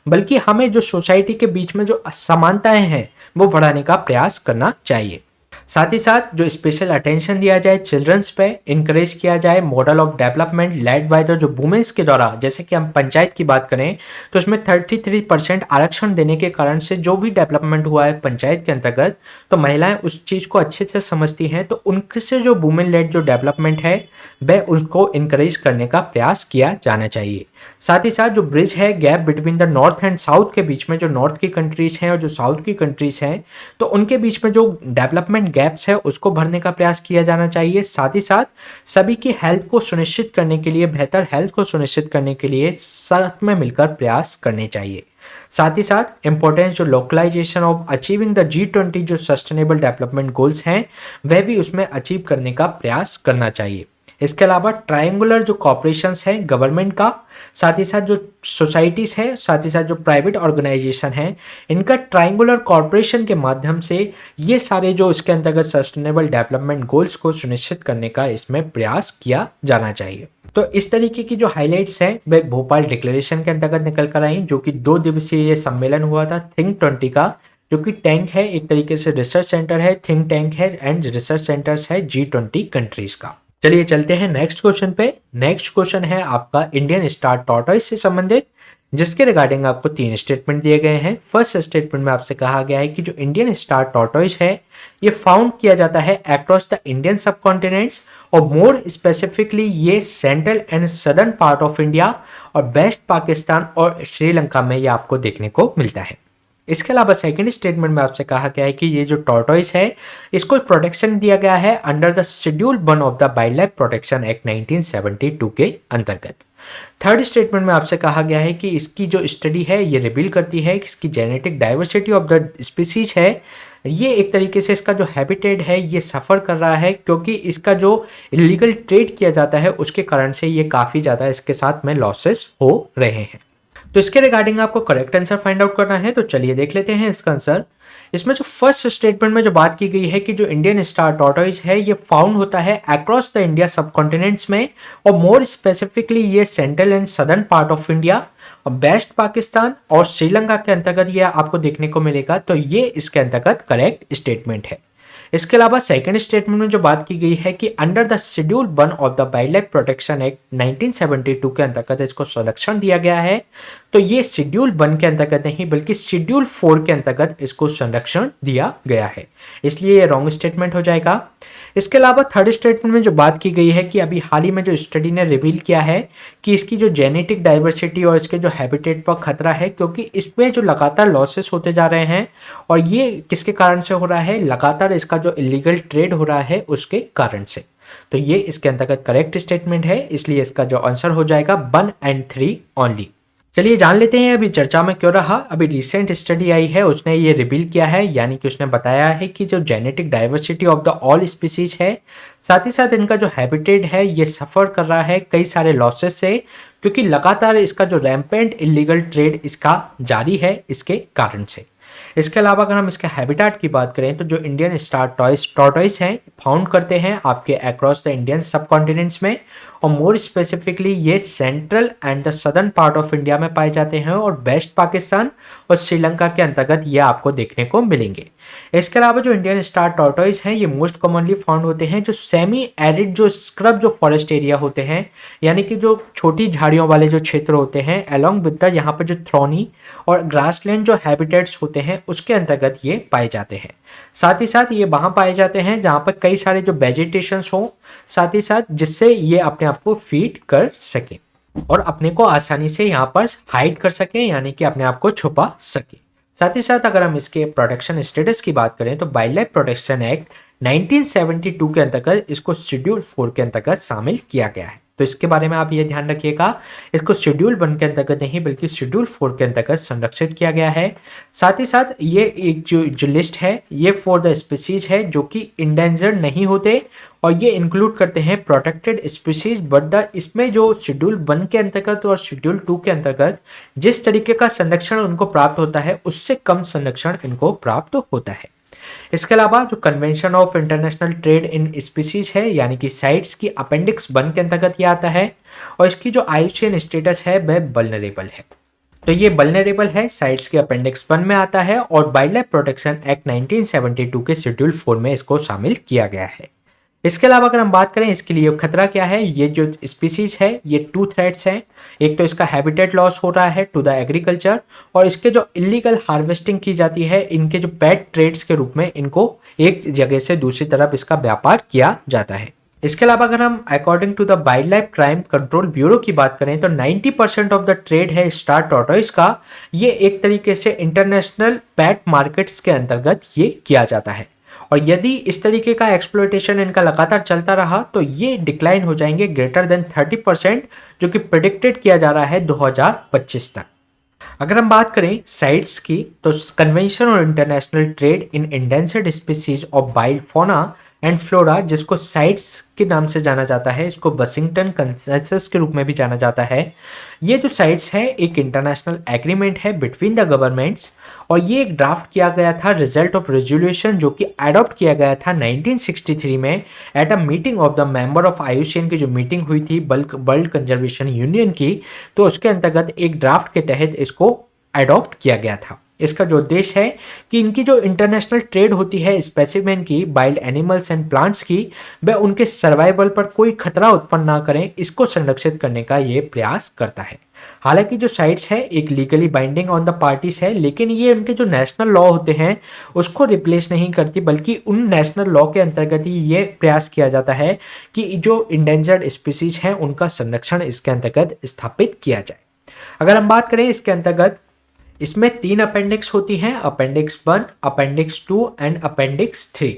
बल्कि हमें जो सोसाइटी के बीच में जो असमानताएं हैं वो बढ़ाने का प्रयास करना चाहिए। साथ ही साथ जो स्पेशल अटेंशन दिया जाए चिल्ड्रंस पे, इंकरेज किया जाए model of development led by the जो वुमेन्स के द्वारा, जैसे कि हम पंचायत की बात करें तो उसमें 33% आरक्षण देने के कारण से जो भी डेवलपमेंट हुआ है पंचायत के अंतर्गत, तो महिलाएं उस चीज को अच्छे से समझती हैं, तो उनसे जो वुमेन लेड जो डेवलपमेंट है वह उसको इंकरेज करने का प्रयास किया जाना चाहिए। साथ ही साथ जो ब्रिज है gap between the north and south के बीच में, जो नॉर्थ की कंट्रीज हैं और जो साउथ की कंट्रीज हैं, तो उनके बीच में जो डेवलपमेंट गैप्स है उसको भरने का प्रयास किया जाना चाहिए। साथ ही साथ सभी की हेल्थ को सुनिश्चित करने के लिए, बेहतर हेल्थ को सुनिश्चित करने के लिए साथ में मिलकर प्रयास करने चाहिए। साथ ही साथ इंपॉर्टेंस जो localisation of achieving the G20 जो सस्टेनेबल डेवलपमेंट गोल्स हैं वह भी उसमें अचीव करने का प्रयास करना चाहिए। इसके अलावा ट्रायंगुलर जो कॉर्पोरेशंस है गवर्नमेंट का, साथ ही साथ जो सोसाइटीज है, साथ ही साथ जो प्राइवेट ऑर्गेनाइजेशन है, इनका ट्रायंगुलर कॉर्पोरेशन के माध्यम से ये सारे जो इसके अंतर्गत सस्टेनेबल डेवलपमेंट गोल्स को सुनिश्चित करने का इसमें प्रयास किया जाना चाहिए। तो इस तरीके की जो हाइलाइट्स हैं वे भोपाल डिक्लेरेशन के अंतर्गत निकल कर आई, जो कि 2 दिवसीय ये सम्मेलन हुआ था थिंक 20 का, जो कि टैंक है एक तरीके से रिसर्च सेंटर है, थिंक टैंक है एंड रिसर्च सेंटर्स है G20 कंट्रीज का। चलिए चलते हैं नेक्स्ट क्वेश्चन पे। नेक्स्ट क्वेश्चन है आपका इंडियन स्टार टॉर्टोइस से संबंधित, जिसके रिगार्डिंग आपको 3 स्टेटमेंट दिए गए हैं। फर्स्ट स्टेटमेंट में आपसे कहा गया है कि जो इंडियन स्टार टॉर्टोइस है ये फाउंड किया जाता है अक्रॉस द इंडियन सबकॉन्टिनेंट्स, और मोर स्पेसिफिकली ये central and southern part of India और वेस्ट पाकिस्तान और श्रीलंका में ये आपको देखने को मिलता है। इसके अलावा सेकंड स्टेटमेंट में आपसे कहा गया है कि ये जो टॉर्टोइस है इसको प्रोटेक्शन दिया गया है under the schedule 1 of the wild life protection act 1972 के अंतर्गत। थर्ड स्टेटमेंट में आपसे कहा गया है कि इसकी जो स्टडी है ये रिवील करती है कि इसकी genetic diversity of the species है, ये एक तरीके से इसका जो हैबिटेट है ये सफ़र कर रहा है, क्योंकि इसका जो इलीगल ट्रेड किया जाता है उसके कारण से ये काफ़ी ज़्यादा इसके साथ में लॉसेस हो रहे हैं। तो इसके रिगार्डिंग आपको करेक्ट आंसर फाइंड आउट करना है, तो चलिए देख लेते हैं इसका आंसर। इसमें जो फर्स्ट स्टेटमेंट में जो बात की गई है कि जो इंडियन स्टार टॉर्टोइज है ये फाउंड होता है अक्रॉस द इंडिया सब कॉन्टिनेंट्स में, और मोर स्पेसिफिकली ये central and southern part of India और वेस्ट पाकिस्तान और श्रीलंका के अंतर्गत ये आपको देखने को मिलेगा। तो ये इसके अंतर्गत करेक्ट स्टेटमेंट है। इसके अलावा सेकंड स्टेटमेंट में जो बात की गई है कि under the schedule 1 of the wild life protection act 1972 के अंतर्गत इसको संरक्षण दिया गया है। तो ये शेड्यूल 1 के अंतर्गत नहीं बल्कि शेड्यूल 4 के अंतर्गत इसको संरक्षण दिया गया है, इसलिए ये रॉन्ग स्टेटमेंट हो जाएगा। इसके अलावा थर्ड स्टेटमेंट में जो बात की गई है कि अभी हाल ही में जो स्टडी ने रिवील किया है कि इसकी जो जेनेटिक डाइवर्सिटी और इसके जो हैबिटेट पर खतरा है, क्योंकि इसमें जो लगातार लॉसेस होते जा रहे हैं, और ये किसके कारण से हो रहा है, लगातार इसका जो इलीगल ट्रेड हो रहा है उसके कारण से। तो ये इसके अंतर्गत करेक्ट स्टेटमेंट है, इसलिए इसका जो आंसर हो जाएगा 1 और 3 ओनली। चलिए जान लेते हैं अभी चर्चा में क्यों रहा। अभी रिसेंट स्टडी आई है, उसने ये रिवील किया है, यानी कि उसने बताया है कि जो genetic diversity of the all species है, साथ ही साथ इनका जो हैबिटेट है ये सफ़र कर रहा है कई सारे लॉसेस से, क्योंकि लगातार इसका जो रैम्पेंट इलीगल ट्रेड इसका जारी है इसके कारण से। इसके अलावा अगर हम इसके हैबिटेट की बात करें तो जो इंडियन स्टार टॉर्टोइस हैं फाउंड करते हैं आपके अक्रॉस द इंडियन सब कॉन्टिनेंट्स में, और मोर स्पेसिफिकली ये central and the southern part of India में पाए जाते हैं, और वेस्ट पाकिस्तान और श्रीलंका के अंतर्गत ये आपको देखने को मिलेंगे। इसके अलावा जो इंडियन स्टार टॉर्टोइस हैं ये मोस्ट कॉमनली फाउंड होते हैं जो सेमी एरिड जो स्क्रब जो फॉरेस्ट एरिया होते हैं, यानी कि जो छोटी झाड़ियों वाले जो क्षेत्र होते हैं, अलोंग विद द यहाँ पर जो थ्रोनी और ग्रासलैंड जो हैबिटेट्स होते हैं उसके अंतर्गत ये पाए जाते हैं। साथ ही साथ ये वहाँ पाए जाते हैं जहाँ पर कई सारे जो वेजिटेशंस हो, साथ ही साथ जिससे ये अपने आप को फीड कर सके और अपने को आसानी से यहाँ पर हाइड कर सके, यानी कि अपने आप को छुपा सके। साथ ही साथ अगर हम इसके प्रोटेक्शन स्टेटस की बात करें तो वाइल्ड लाइफ प्रोटेक्शन एक्ट 1972 के अंतर्गत इसको शेड्यूल 4 के अंतर्गत शामिल किया गया है। तो इसके बारे में आप ये ध्यान रखिएगा, इसको शेड्यूल 1 के अंतर्गत नहीं बल्कि शेड्यूल 4 के अंतर्गत संरक्षित किया गया है। साथ ही साथ ये एक जो लिस्ट है ये फॉर द स्पीसीज है जो कि इंडेंजर्ड नहीं होते, और ये इंक्लूड करते हैं प्रोटेक्टेड स्पीसीज, बट इसमें जो शेड्यूल 1 के अंतर्गत और शेड्यूल 2 के अंतर्गत जिस तरीके का संरक्षण उनको प्राप्त होता है उससे कम संरक्षण इनको प्राप्त होता है। इसके अलावा जो convention of international trade in species है, यानी कि साइट्स की अपेंडिक्स 1 के अंतर्गत ये आता है, और इसकी जो IUCN स्टेटस है वह वल्नरेबल है। तो ये वल्नरेबल है, साइट्स के अपेंडिक्स 1 में आता है, और वाइल्ड लाइफ प्रोटेक्शन एक्ट 1972 के शेड्यूल 4 में इसको शामिल किया गया है। इसके अलावा अगर हम बात करें इसके लिए खतरा क्या है, ये जो स्पीसीज है ये 2 थ्रेट्स हैं। एक तो इसका हैबिटेट लॉस हो रहा है टू द एग्रीकल्चर, और इसके जो इलीगल हार्वेस्टिंग की जाती है इनके जो पेट ट्रेड्स के रूप में इनको एक जगह से दूसरी तरफ इसका व्यापार किया जाता है। इसके अलावा अगर हम according to the wildlife crime control bureau की बात करें तो 90% ऑफ द ट्रेड है स्टार टॉर्टोइस का, ये एक तरीके से इंटरनेशनल पेट मार्केट्स के अंतर्गत ये किया जाता है, और यदि इस तरीके का एक्सप्लॉयटेशन इनका लगातार चलता रहा तो ये डिक्लाइन हो जाएंगे ग्रेटर देन 30%, जो कि प्रेडिक्टेड किया जा रहा है 2025 तक। अगर हम बात करें साइट्स की तो कन्वेंशन और international trade in endangered species of wild fauna and flora, जिसको साइट्स के नाम से जाना जाता है, इसको वाशिंगटन कंसेंसस के रूप में भी जाना जाता है। ये जो साइट्स है एक इंटरनेशनल एग्रीमेंट है बिटवीन द गवर्नमेंट्स, और ये एक ड्राफ्ट किया गया था रिजल्ट ऑफ रेजोल्यूशन जो कि अडॉप्ट किया गया था 1963 में at a meeting of the member of IUCN की जो मीटिंग हुई थी वर्ल्ड कंजर्वेशन यूनियन की, तो उसके अंतर्गत एक ड्राफ्ट के तहत इसको अडॉप्ट किया गया था। इसका जो उद्देश्य है कि इनकी जो इंटरनेशनल ट्रेड होती है स्पेसिमेन की, वाइल्ड एनिमल्स एंड प्लांट्स की, वह उनके सर्वाइवल पर कोई खतरा उत्पन्न ना करें, इसको संरक्षित करने का ये प्रयास करता है। हालांकि जो साइट्स है एक legally binding on the parties है, लेकिन ये उनके जो नेशनल लॉ होते हैं उसको रिप्लेस नहीं करती, बल्कि उन नेशनल लॉ के अंतर्गत ही ये प्रयास किया जाता है कि जो इंडेंजर्ड स्पीसीज हैं उनका संरक्षण इसके अंतर्गत स्थापित किया जाए। अगर हम बात करें इसके अंतर्गत, इसमें 3 अपेंडिक्स होती हैं, appendix 1, appendix 2 and appendix 3।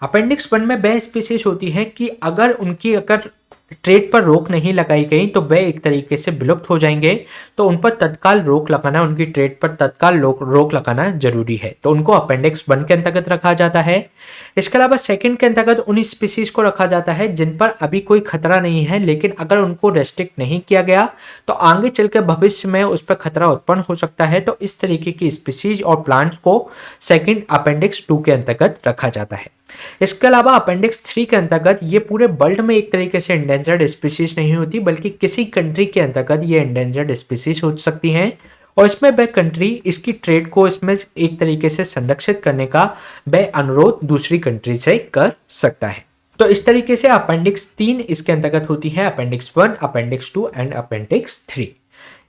Appendix 1 में वह स्पीसीज होती हैं कि अगर ट्रेड पर रोक नहीं लगाई गई तो वे एक तरीके से विलुप्त हो जाएंगे। तो उन पर तत्काल रोक लगाना, उनकी ट्रेड पर तत्काल रोक लगाना जरूरी है, तो उनको अपेंडिक्स 1 के अंतर्गत रखा जाता है। इसके अलावा सेकंड के अंतर्गत उन स्पीसीज को रखा जाता है जिन पर अभी कोई खतरा नहीं है, लेकिन अगर उनको रेस्ट्रिक्ट नहीं किया गया तो आगे चलकर भविष्य में उस पर खतरा उत्पन्न हो सकता है। तो इस तरीके की स्पीसीज और प्लांट्स को सेकंड अपेंडिक्स 2 के अंतर्गत रखा जाता है। इसके अलावा अपेंडिक्स 3 के अंतर्गत ये पूरे वर्ल्ड में एक तरीके से इंडेंजर्ड स्पीसीज नहीं होती, बल्कि किसी कंट्री के अंतर्गत ये इंडेंजर्ड स्पीसीज हो सकती हैं, और इसमें वह कंट्री इसकी ट्रेड को इसमें एक तरीके से संरक्षित करने का वह अनुरोध दूसरी कंट्री से कर सकता है। तो इस तरीके से अपेंडिक्स 3 इसके अंतर्गत होती है, अपेंडिक्स 1, अपेंडिक्स 2 एंड अपेंडिक्स 3।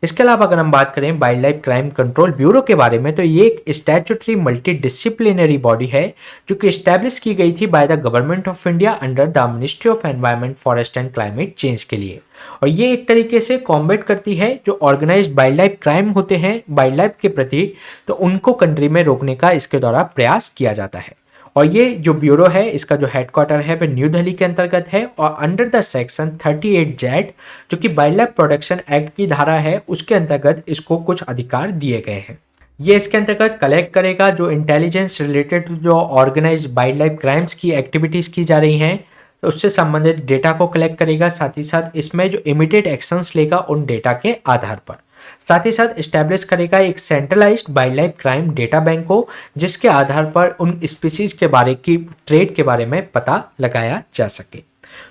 इसके अलावा अगर हम बात करें wild life crime control bureau के बारे में, तो ये एक स्टैट्यूटरी मल्टी डिसिप्लिनरी बॉडी है जो कि स्टैब्लिश की गई थी by the government of India under the ministry of environment, forest and climate change के लिए। और ये एक तरीके से कॉम्बेट करती है जो ऑर्गेनाइज्ड वाइल्ड लाइफ क्राइम होते हैं वाइल्ड लाइफ के प्रति, तो उनको कंट्री में रोकने का इसके द्वारा प्रयास किया जाता है। और ये जो ब्यूरो है इसका जो हेडक्वार्टर है वह न्यू दिल्ली के अंतर्गत है, और अंडर द सेक्शन 38 जेड जो कि वाइल्ड लाइफ प्रोटेक्शन एक्ट की धारा है उसके अंतर्गत इसको कुछ अधिकार दिए गए हैं। ये इसके अंतर्गत कलेक्ट करेगा जो इंटेलिजेंस रिलेटेड जो ऑर्गेनाइज्ड वाइल्ड लाइफ क्राइम्स की एक्टिविटीज की जा रही हैं, तो उससे संबंधित डेटा को कलेक्ट करेगा, साथ ही साथ इसमें जो इमीडिएट एक्शंस लेगा उन डेटा के आधार पर। साथ ही साथ एस्टैब्लिश करेगा एक centralised wild life crime data bank को, जिसके आधार पर उन स्पीसीज के बारे की ट्रेड के बारे में पता लगाया जा सके।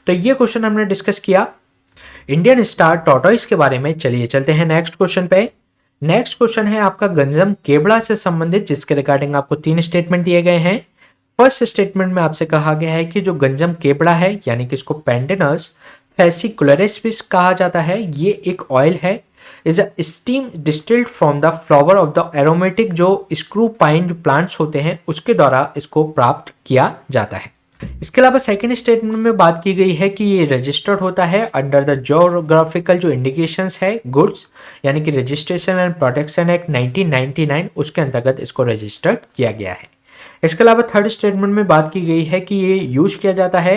तो ये क्वेश्चन हमने डिस्कस किया इंडियन स्टार टॉर्टोइस के बारे में। चलिए चलते हैं नेक्स्ट क्वेश्चन पे। नेक्स्ट क्वेश्चन है आपका गंजम केवड़ा से संबंधित, जिसके रिगार्डिंग आपको 3 स्टेटमेंट दिए गए हैं। फर्स्ट स्टेटमेंट में आपसे कहा गया है कि जो गंजम केवड़ा है यानी कि इसको पेंडेनस फेसिकुलरिस भी कहा जाता है, ये एक ऑयल है, is a steam distilled from the flower of the aromatic जो स्क्रू पाइन प्लांट्स होते हैं उसके द्वारा इसको प्राप्त किया जाता है। इसके अलावा सेकंड स्टेटमेंट में बात की गई है कि ये रजिस्टर्ड होता है अंडर द ज्योग्राफिकल जो इंडिकेशंस है गुड्स यानी कि रजिस्ट्रेशन एंड प्रोटेक्शन एक्ट 1999 उसके अंतर्गत इसको रजिस्टर्ड किया गया है। इसके अलावा थर्ड स्टेटमेंट में बात की गई है कि ये यूज किया जाता है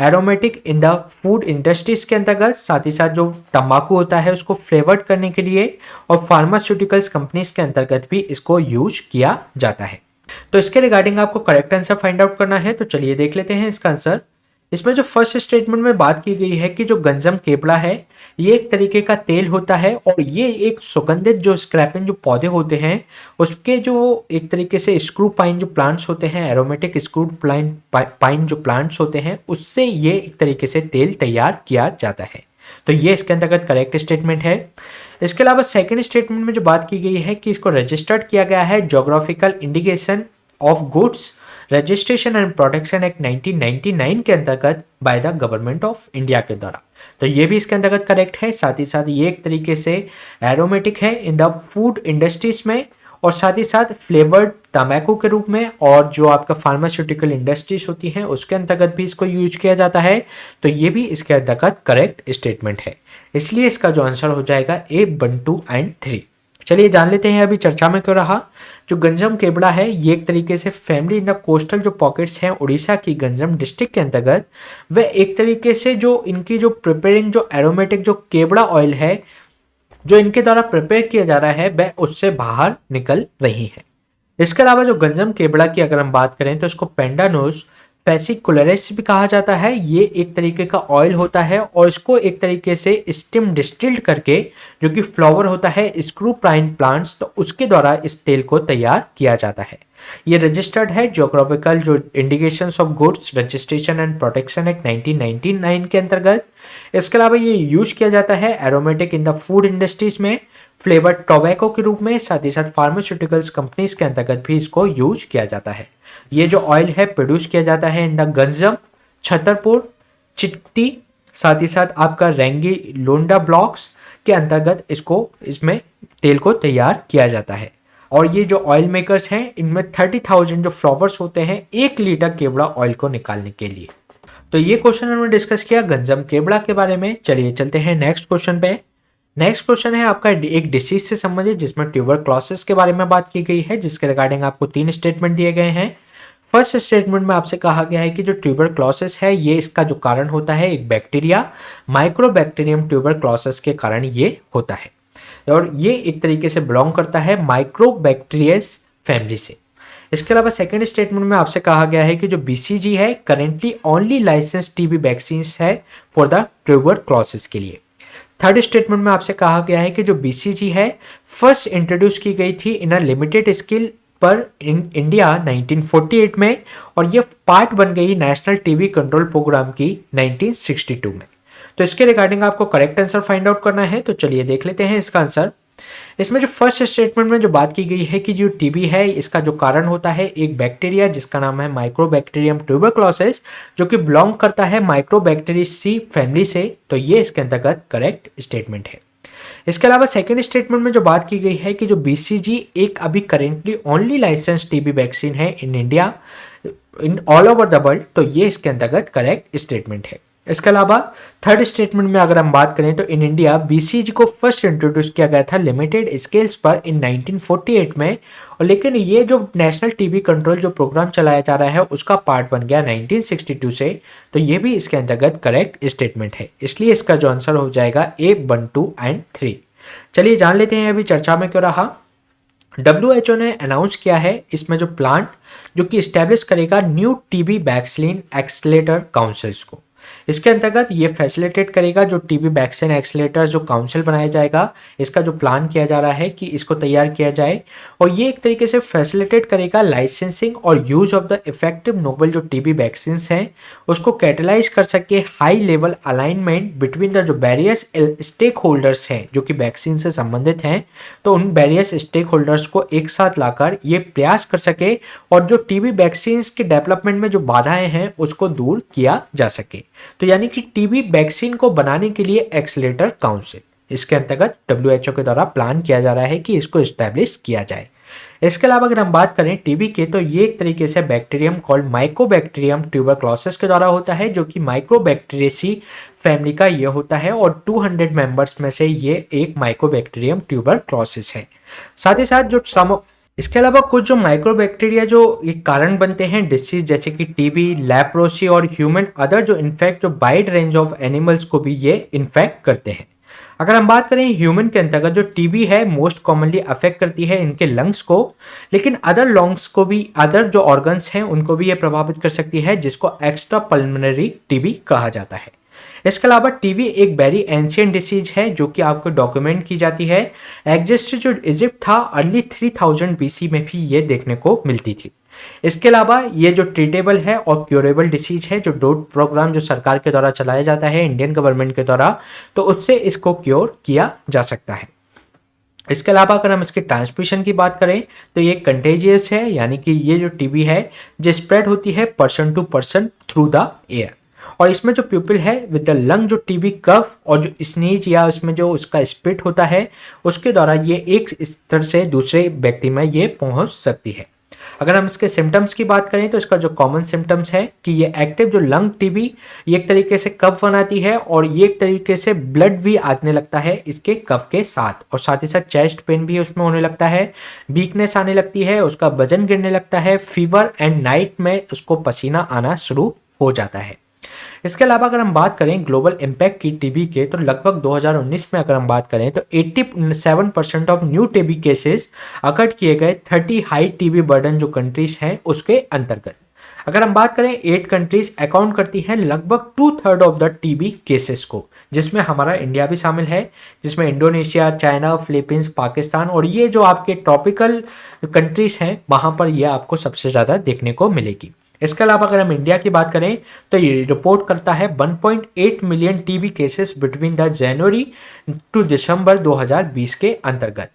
aromatic in the food industries के अंतर्गत, साथ ही साथ जो तंबाकू होता है उसको फ्लेवर्ड करने के लिए, और फार्मास्यूटिकल्स कंपनीज के अंतर्गत भी इसको यूज किया जाता है। तो इसके रिगार्डिंग आपको करेक्ट आंसर फाइंड आउट करना है, तो चलिए देख लेते हैं इसका आंसर। इसमें जो फर्स्ट स्टेटमेंट में बात की गई है कि जो गंजम केवड़ा है ये एक तरीके का तेल होता है, और ये एक सुगंधित जो स्क्रैपिंग जो पौधे होते हैं उसके जो एक तरीके से स्क्रू पाइन जो प्लांट्स होते हैं, एरोमेटिक स्क्रू पाइन जो प्लांट्स होते हैं उससे ये एक तरीके से तेल तैयार किया जाता है। तो ये इसके अंतर्गत करेक्ट स्टेटमेंट है। इसके अलावा सेकंड स्टेटमेंट में जो बात की गई है कि इसको रजिस्टर्ड किया गया है geographical indication of goods registration and protection act 1999 के अंतर्गत by the government of India के द्वारा, तो ये भी इसके अंतर्गत करेक्ट है। साथ ही साथ ये एक तरीके से एरोमेटिक है इन द फूड इंडस्ट्रीज में, और साथ ही साथ फ्लेवर्ड तंबाकू के रूप में, और जो आपका फार्मास्यूटिकल इंडस्ट्रीज होती हैं उसके अंतर्गत भी इसको यूज किया जाता है। तो ये भी इसके अंतर्गत करेक्ट स्टेटमेंट है, इसलिए इसका जो आंसर हो जाएगा ए 1, 2 एंड 3। चलिए जान लेते हैं अभी चर्चा में क्यों रहा। जो गंजम केवड़ा है ये एक तरीके से फैमिली इन द कोस्टल जो पॉकेट्स हैं उड़ीसा की गंजम डिस्ट्रिक्ट के अंतर्गत, वह एक तरीके से जो इनकी जो प्रिपेयरिंग जो एरोमेटिक जो केवड़ा ऑयल है जो इनके द्वारा प्रिपेयर किया जा रहा है वह उससे बाहर निकल रही है। इसके अलावा जो गंजम केवड़ा की अगर हम बात करें तो इसको पेंडानोस फेसिकुलरिस भी कहा जाता है। ये एक तरीके का ऑयल होता है, और इसको एक तरीके से स्टीम डिस्टिल्ड करके जो कि फ्लावर होता है स्क्रू प्राइन प्लांट्स, तो उसके द्वारा इस तेल को तैयार किया जाता है। ये रजिस्टर्ड है ज्योग्राफिकल जो indications of goods registration and protection act 1999 के अंतर्गत। इसके अलावा ये यूज किया जाता है aromatic in the food industries में, फ्लेवर्ड टोबैको के रूप में, साथ ही साथ फार्मास्यूटिकल्स कंपनीज के अंतर्गत भी इसको यूज किया जाता है। ये जो ऑयल है प्रोड्यूस किया जाता है इन द गंजम, छतरपुर, चिट्टी, साथ ही साथ आपका रेंगी लोंडा ब्लॉक्स के अंतर्गत इसको इसमें तेल को तैयार किया जाता है। और ये जो ऑयल मेकर्स हैं इनमें 30,000 जो फ्लावर्स होते हैं 1 लीटर केवड़ा ऑयल को निकालने के लिए। तो ये क्वेश्चन हमने डिस्कस किया गंजम केवड़ा के बारे में। चलिए चलते हैं नेक्स्ट क्वेश्चन पे। नेक्स्ट क्वेश्चन है आपका एक डिसीज से संबंधित जिसमें ट्यूबरक्लोसिस के बारे में बात की गई है, जिसके रिगार्डिंग आपको 3 स्टेटमेंट दिए गए हैं। फर्स्ट स्टेटमेंट में आपसे कहा गया है कि जो ट्यूबरक्लोसिस है ये इसका जो कारण होता है एक बैक्टीरिया माइक्रोबैक्टीरियम ट्यूबरक्लोसिस के कारण ये होता है और ये एक तरीके से बिलोंग करता है माइक्रोबैक्टीरियस फैमिली से। इसके अलावा सेकेंड स्टेटमेंट में आपसे कहा गया है कि जो बीसीजी है currently only licence TB vaccine है फॉर द ट्यूबरक्लोसिस के लिए। थर्ड स्टेटमेंट में आपसे कहा गया है कि जो बीसीजी है फर्स्ट इंट्रोड्यूस की गई थी इन अ लिमिटेड स्केल पर इन इंडिया 1948 में और ये पार्ट बन गई नेशनल टीबी कंट्रोल प्रोग्राम की 1962 में। तो इसके रिगार्डिंग आपको करेक्ट आंसर फाइंड आउट करना है, तो चलिए देख लेते हैं इसका आंसर। इसमें जो फर्स्ट स्टेटमेंट में जो बात की गई है कि जो टीबी है इसका जो कारण होता है एक बैक्टीरिया जिसका नाम है माइक्रोबैक्टीरियम ट्यूबरक्लोसिस जो कि बिलोंग करता है माइक्रोबैक्टीरियेसी फैमिली से, तो ये इसके अंतर्गत करेक्ट स्टेटमेंट है। इसके अलावा सेकेंड स्टेटमेंट में जो बात की गई है कि जो बीसीजी एक अभी currently only licence TB vaccine है in India in all over the world, तो ये इसके अंतर्गत करेक्ट स्टेटमेंट है। इसके अलावा थर्ड स्टेटमेंट में अगर हम बात करें तो इन इंडिया बीसीजी को फर्स्ट इंट्रोड्यूस किया गया था लिमिटेड स्केल्स पर इन 1948 में और लेकिन ये जो नेशनल टीबी कंट्रोल जो प्रोग्राम चलाया जा रहा है उसका पार्ट बन गया 1962 से, तो ये भी इसके अंतर्गत करेक्ट स्टेटमेंट है। इसलिए इसका जो आंसर हो जाएगा ए 1, 2 एंड 3। चलिए जान लेते हैं अभी चर्चा में क्यों रहा। WHO ने अनाउंस किया है इसमें जो प्लांट जो कि स्टैब्लिश करेगा new TB vaccine accelerator councils को। इसके अंतर्गत ये फैसिलिटेट करेगा जो टीबी वैक्सीन एक्सलेटर जो काउंसिल बनाया जाएगा इसका जो प्लान किया जा रहा है कि इसको तैयार किया जाए और ये एक तरीके से फैसिलिटेट करेगा लाइसेंसिंग और use of the effective novel जो टीबी वैक्सीन हैं उसको कैटलाइज कर सके high level alignment between the जो वेरियस स्टेक होल्डर्स हैं जो कि वैक्सीन से संबंधित हैं, तो उन वेरियस स्टेक होल्डर्स को एक साथ लाकर ये प्रयास कर सके और जो टीबी वैक्सीन के डेवलपमेंट में जो बाधाएं हैं उसको दूर किया जा सके। तो यानी कि टीबी वैक्सीन को बनाने के लिए एक्सलेटर काउंसिल इसके अंतर्गत WHO के द्वारा प्लान किया जा रहा है कि इसको एस्टैब्लिश किया जाए। इसके अलावा अगर हम बात करें टीबी के तो ये एक तरीके से बैक्टीरियम कॉल्ड माइकोबैक्टीरियम ट्यूबरक्लोसिस के द्वारा होता है जो कि माइक्रोबैक्टीरियेसी फैमिली का ये होता है और 200 मेंबर्स में से ये एक माइकोबैक्टीरियम ट्यूबरक्लोसिस है। साथ ही साथ जो इसके अलावा कुछ जो माइक्रोबैक्टीरिया जो एक कारण बनते हैं डिसीज जैसे कि टीबी, लेप्रोसी और ह्यूमन अदर जो इन्फेक्ट जो वाइड रेंज ऑफ एनिमल्स को भी ये इन्फेक्ट करते हैं। अगर हम बात करें ह्यूमन के अंतर्गत जो टीबी है मोस्ट कॉमनली अफेक्ट करती है इनके लंग्स को, लेकिन अदर लंग्स को भी अदर जो ऑर्गन्स हैं उनको भी ये प्रभावित कर सकती है जिसको एक्स्ट्रा पल्मोनरी टीबी कहा जाता है। इसके अलावा टीबी एक वेरी एंशियंट डिसीज है जो कि आपको डॉक्यूमेंट की जाती है। एग्जिस्ट जो इजिप्ट था अर्ली 3000 BC में भी ये देखने को मिलती थी। इसके अलावा ये जो ट्रीटेबल है और क्योरेबल डिसीज है जो डोट प्रोग्राम जो सरकार के द्वारा चलाया जाता है इंडियन गवर्नमेंट के द्वारा, तो उससे इसको क्योर किया जा सकता है। इसके अलावा अगर हम इसके ट्रांसमिशन की बात करें तो ये कंटेजियस है, यानी कि ये जो टीबी है जो स्प्रेड होती है person to person through the air और इसमें जो प्यूपिल है विद द लंग जो टीबी कफ और जो स्नीज या उसमें जो उसका स्पिट होता है उसके द्वारा ये एक स्तर से दूसरे व्यक्ति में ये पहुंच सकती है। अगर हम इसके सिम्टम्स की बात करें तो इसका जो कॉमन सिम्टम्स है कि ये एक्टिव जो लंग टीबी ये एक तरीके से कफ बनाती है और ये एक तरीके से ब्लड भी आने लगता है इसके कफ के साथ और साथ ही साथ चेस्ट पेन भी उसमें होने लगता है, वीकनेस आने लगती है, उसका वजन गिरने लगता है, फीवर एंड नाइट में उसको पसीना आना शुरू हो जाता है। इसके अलावा अगर हम बात करें ग्लोबल इम्पैक्ट की टीबी के तो लगभग 2019 में अगर हम बात करें तो 87% of new TB cases occurred किए गए 30 हाई टीबी बर्डन जो कंट्रीज हैं उसके अंतर्गत। अगर हम बात करें 8 कंट्रीज अकाउंट करती हैं लगभग 2/3 ऑफ द टीबी केसेस को, जिसमें हमारा इंडिया भी शामिल है, जिसमें इंडोनेशिया, चाइना, फिलीपींस, पाकिस्तान और ये जो आपके ट्रॉपिकल कंट्रीज हैं वहां पर ये आपको सबसे ज़्यादा देखने को मिलेगी। इसके अलावा अगर हम इंडिया की बात करें तो ये रिपोर्ट करता है 1.8 million TB cases between the January to December 2020 के अंतर्गत,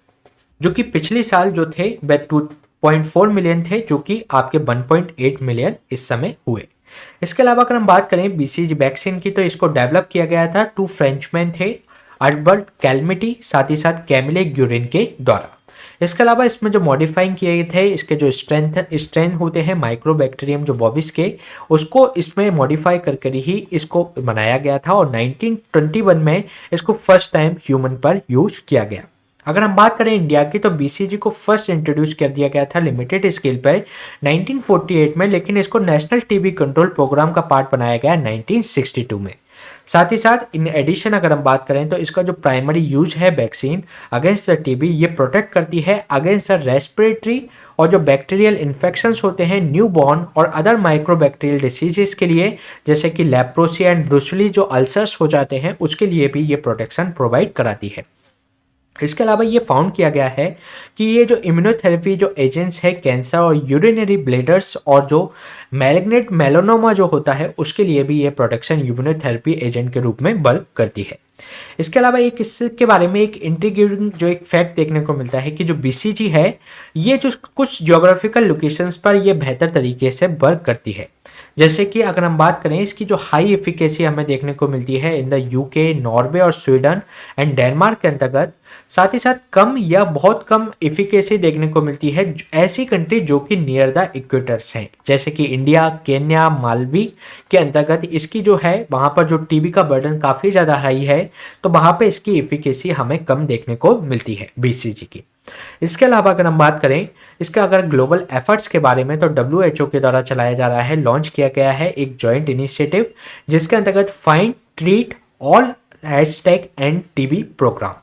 जो कि पिछले साल जो थे वह 2.4 मिलियन थे जो कि आपके 1.8 मिलियन इस समय हुए। इसके अलावा अगर हम बात करें बीसीजी वैक्सीन की तो इसको डेवलप किया गया था 2 फ्रेंचमैन थे, अल्बर्ट कैलमिटी साथ ही साथ कैमिले ग्यूरिन के द्वारा। इसके अलावा इसमें जो मॉडिफाइंग किए थे इसके जो स्ट्रेन होते हैं माइक्रोबैक्टीरियम जो बॉबिस के, उसको इसमें मॉडिफाई करके ही इसको बनाया गया था और 1921 में इसको फर्स्ट टाइम ह्यूमन पर यूज किया गया। अगर हम बात करें इंडिया की तो बीसीजी को फर्स्ट इंट्रोड्यूस कर दिया गया था लिमिटेड स्केल पर 1948 में, लेकिन इसको नेशनल टीबी कंट्रोल प्रोग्राम का पार्ट बनाया गया 1962 में। साथ ही साथ इन एडिशन अगर हम बात करें तो इसका जो प्राइमरी यूज है वैक्सीन अगेंस्ट द टीबी, ये प्रोटेक्ट करती है अगेंस्ट द रेस्पिरेटरी और जो बैक्टीरियल इन्फेक्शंस होते हैं न्यू बॉर्न और अदर माइक्रोबैक्टीरियल डिसीजेस के लिए, जैसे कि लेप्रोसी एंड ब्रुसली जो अल्सर्स हो जाते हैं उसके लिए भी ये प्रोटेक्शन प्रोवाइड कराती है। इसके अलावा ये फाउंड किया गया है कि ये जो इम्यूनोथेरेपी जो एजेंट्स है कैंसर और यूरिनरी ब्लेडर्स और जो मैलिग्नेंट मेलानोमा जो होता है उसके लिए भी ये प्रोटेक्शन इम्यूनोथेरेपी एजेंट के रूप में वर्क करती है। इसके अलावा एक इसके बारे में एक इंट्रिग्यूइंग जो एक फैक्ट देखने को मिलता है कि जो बीसीजी है ये जो कुछ ज्योग्राफिकल लोकेशंस पर ये बेहतर तरीके से वर्क करती है। जैसे कि अगर हम बात करें इसकी जो हाई एफिकेसी हमें देखने को मिलती है इन द यूके, नॉर्वे और स्वीडन एंड डेनमार्क के अंतर्गत, साथ ही साथ कम या बहुत कम एफिकेसी देखने को मिलती है ऐसी कंट्री जो कि नियर द इक्वेटर्स हैं, जैसे कि इंडिया, केन्या, मालवी के अंतर्गत इसकी जो है वहाँ पर जो टीबी का बर्डन काफ़ी ज़्यादा हाई है, तो वहाँ पे इसकी एफिकेसी हमें कम देखने को मिलती है बीसीजी की। इसके अलावा अगर हम बात करें इसका अगर ग्लोबल एफर्ट्स के बारे में तो डब्ल्यूएचओ के द्वारा चलाया जा रहा है, लॉन्च किया गया है एक जॉइंट इनिशिएटिव जिसके अंतर्गत find treat all hashtag end TB programme,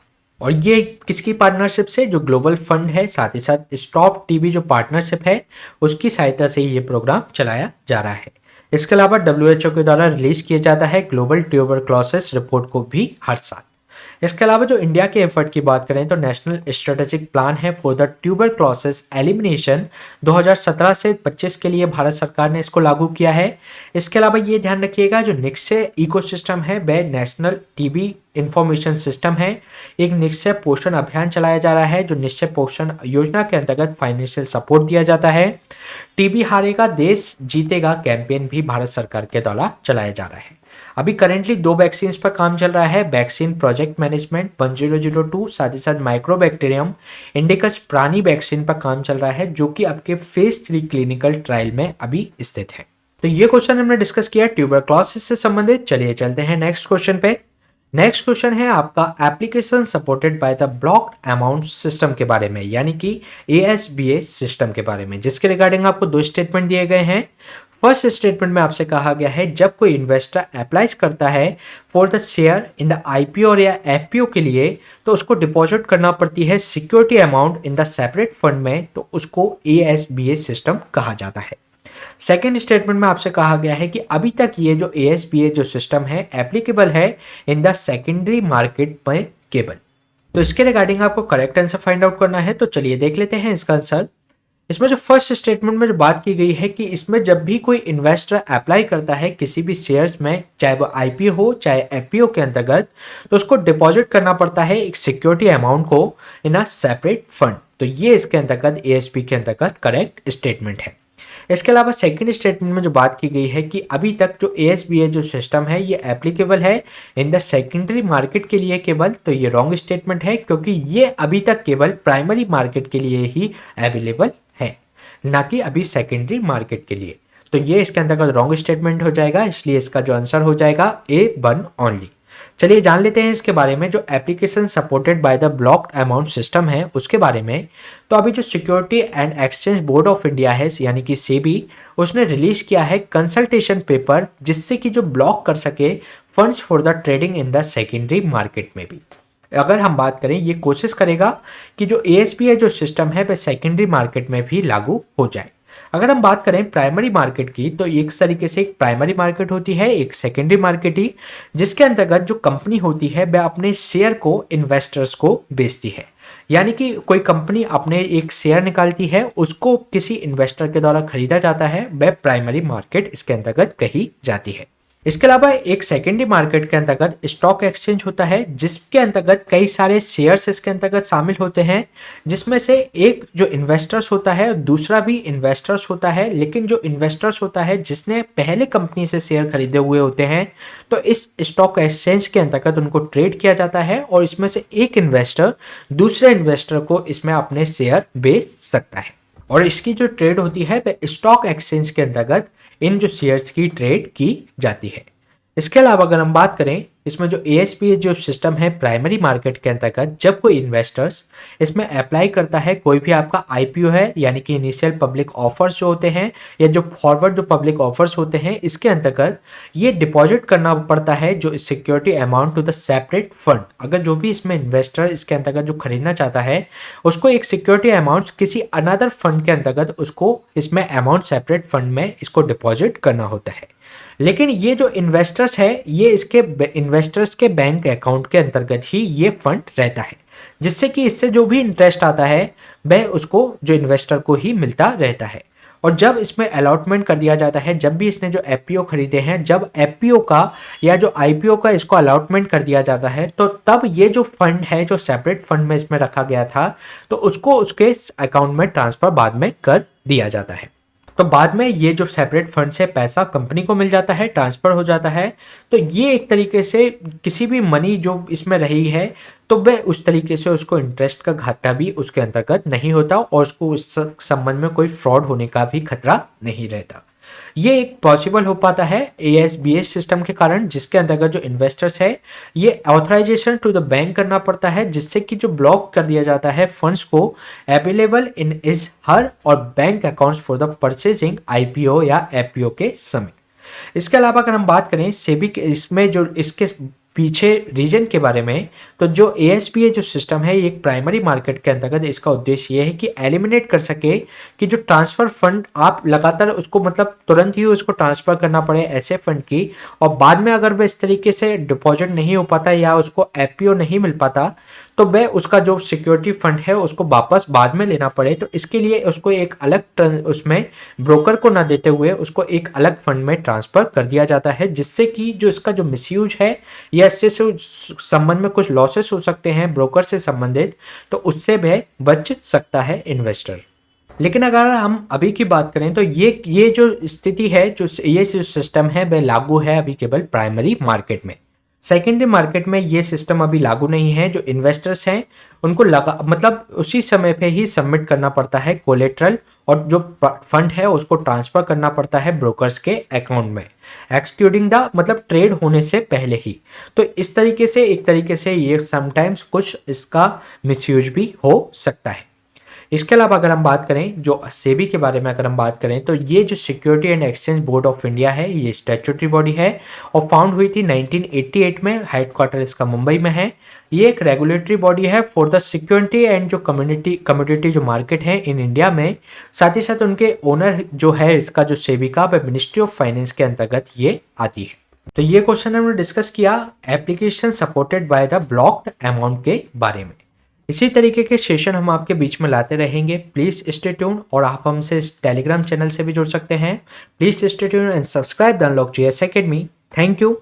और ये किसकी पार्टनरशिप से, जो ग्लोबल फंड है साथ ही साथ स्टॉप टीबी जो पार्टनरशिप है उसकी सहायता से ये प्रोग्राम चलाया जा रहा है। इसके अलावा डब्ल्यूएचओ के द्वारा रिलीज किया जाता है ग्लोबल ट्यूबरक्लोसिस रिपोर्ट को भी हर साल। इसके अलावा जो इंडिया के एफर्ट की बात करें तो नेशनल स्ट्रेटेजिक प्लान है फॉर द ट्यूबरक्लोसिस एलिमिनेशन 2017 से 25 के लिए भारत सरकार ने इसको लागू किया है। इसके अलावा ये ध्यान रखिएगा जो निक्षय इकोसिस्टम है वह नेशनल टीबी इंफॉर्मेशन सिस्टम है। एक निश्चय पोषण अभियान चलाया जा रहा है जो निश्चय पोषण योजना के अंतर्गत फाइनेंशियल सपोर्ट दिया जाता है। टीबी हारेगा देश जीतेगा कैंपेन भी भारत सरकार के द्वारा चलाया जा रहा है। अभी करेंटली 2 वैक्सीन पर काम चल रहा है, वैक्सीन प्रोजेक्ट मैनेजमेंट 1002, साथ ही साथ माइक्रोबैक्टीरियम इंडिकस प्राणी वैक्सीन पर काम चल रहा है जो कि आपके फेज 3 क्लिनिकल ट्रायल में अभी स्थित है। तो ये क्वेश्चन हमने डिस्कस किया ट्यूबरक्लोसिस से संबंधित। चलिए चलते हैं नेक्स्ट क्वेश्चन पे। नेक्स्ट क्वेश्चन है आपका application supported by the blocked amount system के बारे में, यानी कि ASBA सिस्टम के बारे में, जिसके रिगार्डिंग आपको 2 स्टेटमेंट दिए गए हैं। फर्स्ट स्टेटमेंट में आपसे कहा गया है जब कोई इन्वेस्टर अप्लाई करता है for the share in the IPO और या FPO के लिए तो उसको डिपॉजिट करना पड़ती है security amount in the separate fund में, तो उसको ASBA सिस्टम कहा जाता है। सेकेंड स्टेटमेंट में आपसे कहा गया है कि अभी तक ये जो ASBA जो सिस्टम है एप्लीकेबल है इन द सेकेंडरी मार्केट में केवल। तो इसके रिगार्डिंग आपको करेक्ट आंसर फाइंड आउट करना है, तो चलिए देख लेते हैं इसका आंसर। इसमें जो फर्स्ट स्टेटमेंट में जो बात की गई है कि इसमें जब भी कोई इन्वेस्टर अप्लाई करता है किसी भी शेयर्स में, चाहे वो IPO हो चाहे FPO के अंतर्गत, तो उसको डिपॉजिट करना पड़ता है एक सिक्योरिटी अमाउंट को इन अ सेपरेट फंड। तो ये इसके अंतर्गत ASB के अंतर्गत करेक्ट स्टेटमेंट है। इसके अलावा सेकंड स्टेटमेंट में जो बात की गई है कि अभी तक जो ASBA जो सिस्टम है ये एप्लीकेबल है इन द सेकेंडरी मार्केट के लिए केवल, तो ये रॉन्ग स्टेटमेंट है क्योंकि ये अभी तक केवल प्राइमरी मार्केट के लिए ही अवेलेबल है, ना कि अभी सेकेंडरी मार्केट के लिए। तो ये इसके अंतर्गत रॉन्ग स्टेटमेंट हो जाएगा, इसलिए इसका जो आंसर हो जाएगा A1 ओनली। चलिए जान लेते हैं इसके बारे में जो application supported by the blocked amount system है उसके बारे में। तो अभी जो security and exchange board of India है यानी कि सेबी, उसने रिलीज किया है कंसल्टेशन पेपर जिससे कि जो ब्लॉक कर सके funds for the trading in the secondary market में भी। अगर हम बात करें ये कोशिश करेगा कि जो ASBA जो सिस्टम है वह सेकेंडरी मार्केट में भी लागू हो जाए। अगर हम बात करें प्राइमरी मार्केट की तो एक तरीके से एक प्राइमरी मार्केट होती है, एक सेकेंडरी मार्केट ही, जिसके अंतर्गत जो कंपनी होती है वह अपने शेयर को इन्वेस्टर्स को बेचती है। यानी कि कोई कंपनी अपने एक शेयर निकालती है, उसको किसी इन्वेस्टर के द्वारा खरीदा जाता है, वह प्राइमरी मार्केट इसके अंतर्गत कही जाती है। इसके अलावा एक सेकेंडरी मार्केट के अंतर्गत स्टॉक एक्सचेंज होता है जिसके अंतर्गत कई सारे शेयर्स इसके अंतर्गत शामिल होते हैं, जिसमें से एक जो इन्वेस्टर्स होता है दूसरा भी इन्वेस्टर्स होता है, लेकिन जो इन्वेस्टर्स होता है जिसने पहले कंपनी से शेयर खरीदे हुए होते हैं तो इस स्टॉक एक्सचेंज के अंतर्गत उनको ट्रेड किया जाता है और इसमें से एक इन्वेस्टर दूसरे इन्वेस्टर को इसमें अपने शेयर बेच सकता है, और इसकी जो ट्रेड होती है वह स्टॉक एक्सचेंज के अंतर्गत इन जो शेयर्स की ट्रेड की जाती है। इसके अलावा अगर हम बात करें, इसमें जो एएसपीए जो सिस्टम है प्राइमरी मार्केट के अंतर्गत, जब कोई इन्वेस्टर्स इसमें अप्लाई करता है, कोई भी आपका आईपीओ है यानी कि इनिशियल पब्लिक ऑफर्स जो होते हैं या जो फॉरवर्ड जो पब्लिक ऑफर्स होते हैं, इसके अंतर्गत ये डिपॉजिट करना पड़ता है जो security amount to the separate fund. अगर जो भी इसमें इन्वेस्टर इसके अंतर्गत जो खरीदना चाहता है उसको एक सिक्योरिटी अमाउंट किसी अनदर फंड के अंतर्गत उसको इसमें अमाउंट सेपरेट फंड में इसको डिपॉजिट करना होता है। लेकिन ये जो इन्वेस्टर्स है ये इसके इन्वेस्टर्स के बैंक अकाउंट के अंतर्गत ही ये फंड रहता है, जिससे कि इससे जो भी इंटरेस्ट आता है वह उसको जो इन्वेस्टर को ही मिलता रहता है। और जब इसमें अलॉटमेंट कर दिया जाता है, जब भी इसने जो एफपीओ खरीदे हैं, जब एफपीओ का या जो आईपीओ का इसको अलॉटमेंट कर दिया जाता है, तो तब ये जो फंड है जो सेपरेट फंड में इसमें रखा गया था तो उसको उसके अकाउंट में ट्रांसफर बाद में कर दिया जाता है। तो बाद में ये जो सेपरेट फंड से पैसा कंपनी को मिल जाता है, ट्रांसफर हो जाता है। तो ये एक तरीके से किसी भी मनी जो इसमें रही है तो वह उस तरीके से उसको इंटरेस्ट का घाटा भी उसके अंतर्गत नहीं होता और उसको उस संबंध में कोई फ्रॉड होने का भी खतरा नहीं रहता। ये एक पॉसिबल हो पाता है एएसबीएस सिस्टम के कारण, जिसके अंतर्गत जो इन्वेस्टर्स है ये ऑथराइजेशन टू द बैंक करना पड़ता है, जिससे कि जो ब्लॉक कर दिया जाता है फंड्स को अवेलेबल इन इज हर और bank accounts for the purchasing IPO या एफपीओ के समय। इसके अलावा अगर हम बात करें सेबी के इसमें जो इसके पीछे रीजन के बारे में, तो जो एएसपीए जो सिस्टम है ये एक प्राइमरी मार्केट के अंतर्गत इसका उद्देश्य ये है कि एलिमिनेट कर सके कि जो ट्रांसफर फंड आप लगातार उसको मतलब तुरंत ही उसको ट्रांसफर करना पड़े ऐसे फंड की, और बाद में अगर वह इस तरीके से डिपॉजिट नहीं हो पाता या उसको एफपीओ नहीं मिल पाता तो वह उसका जो सिक्योरिटी फंड है उसको वापस बाद में लेना पड़े। तो इसके लिए उसको एक अलग उसमें ब्रोकर को ना देते हुए उसको एक अलग फंड में ट्रांसफर कर दिया जाता है, जिससे कि जो इसका जो मिसयूज है या इससे संबंध में कुछ लॉसेस हो सकते हैं ब्रोकर से संबंधित, तो उससे वह बच सकता है इन्वेस्टर। लेकिन अगर हम अभी की बात करें तो ये जो स्थिति है, जो ये सिस्टम है वह लागू है अभी केवल प्राइमरी मार्केट में। सेकेंडरी मार्केट में ये सिस्टम अभी लागू नहीं है। जो इन्वेस्टर्स हैं उनको लगा मतलब उसी समय पे ही सबमिट करना पड़ता है कोलेट्रल, और जो फंड है उसको ट्रांसफर करना पड़ता है ब्रोकर्स के अकाउंट में एक्सक्लूडिंग द मतलब ट्रेड होने से पहले ही। तो इस तरीके से एक तरीके से ये समटाइम्स कुछ इसका मिसयूज भी हो सकता है। इसके अलावा अगर हम बात करें जो सेबी के बारे में अगर हम बात करें तो ये जो security and exchange board of India है ये स्टैट्यूटरी बॉडी है और फाउंड हुई थी 1988 में। हेडक्वार्टर इसका मुंबई में है। ये एक रेगुलेटरी बॉडी है फॉर द सिक्योरिटी एंड जो कम्युनिटी जो मार्केट है इन इंडिया में। साथ ही साथ उनके ओनर जो है इसका जो सेबी का वह मिनिस्ट्री ऑफ फाइनेंस के अंतर्गत ये आती है। तो ये क्वेश्चन हमने डिस्कस किया application supported by the blocked amount के बारे में। इसी तरीके के सेशन हम आपके बीच में लाते रहेंगे। प्लीज स्टे ट्यून और आप हमसे इस टेलीग्राम चैनल से भी जुड़ सकते हैं। Please stay tune and subscribe the unlock GS academy. Thank you.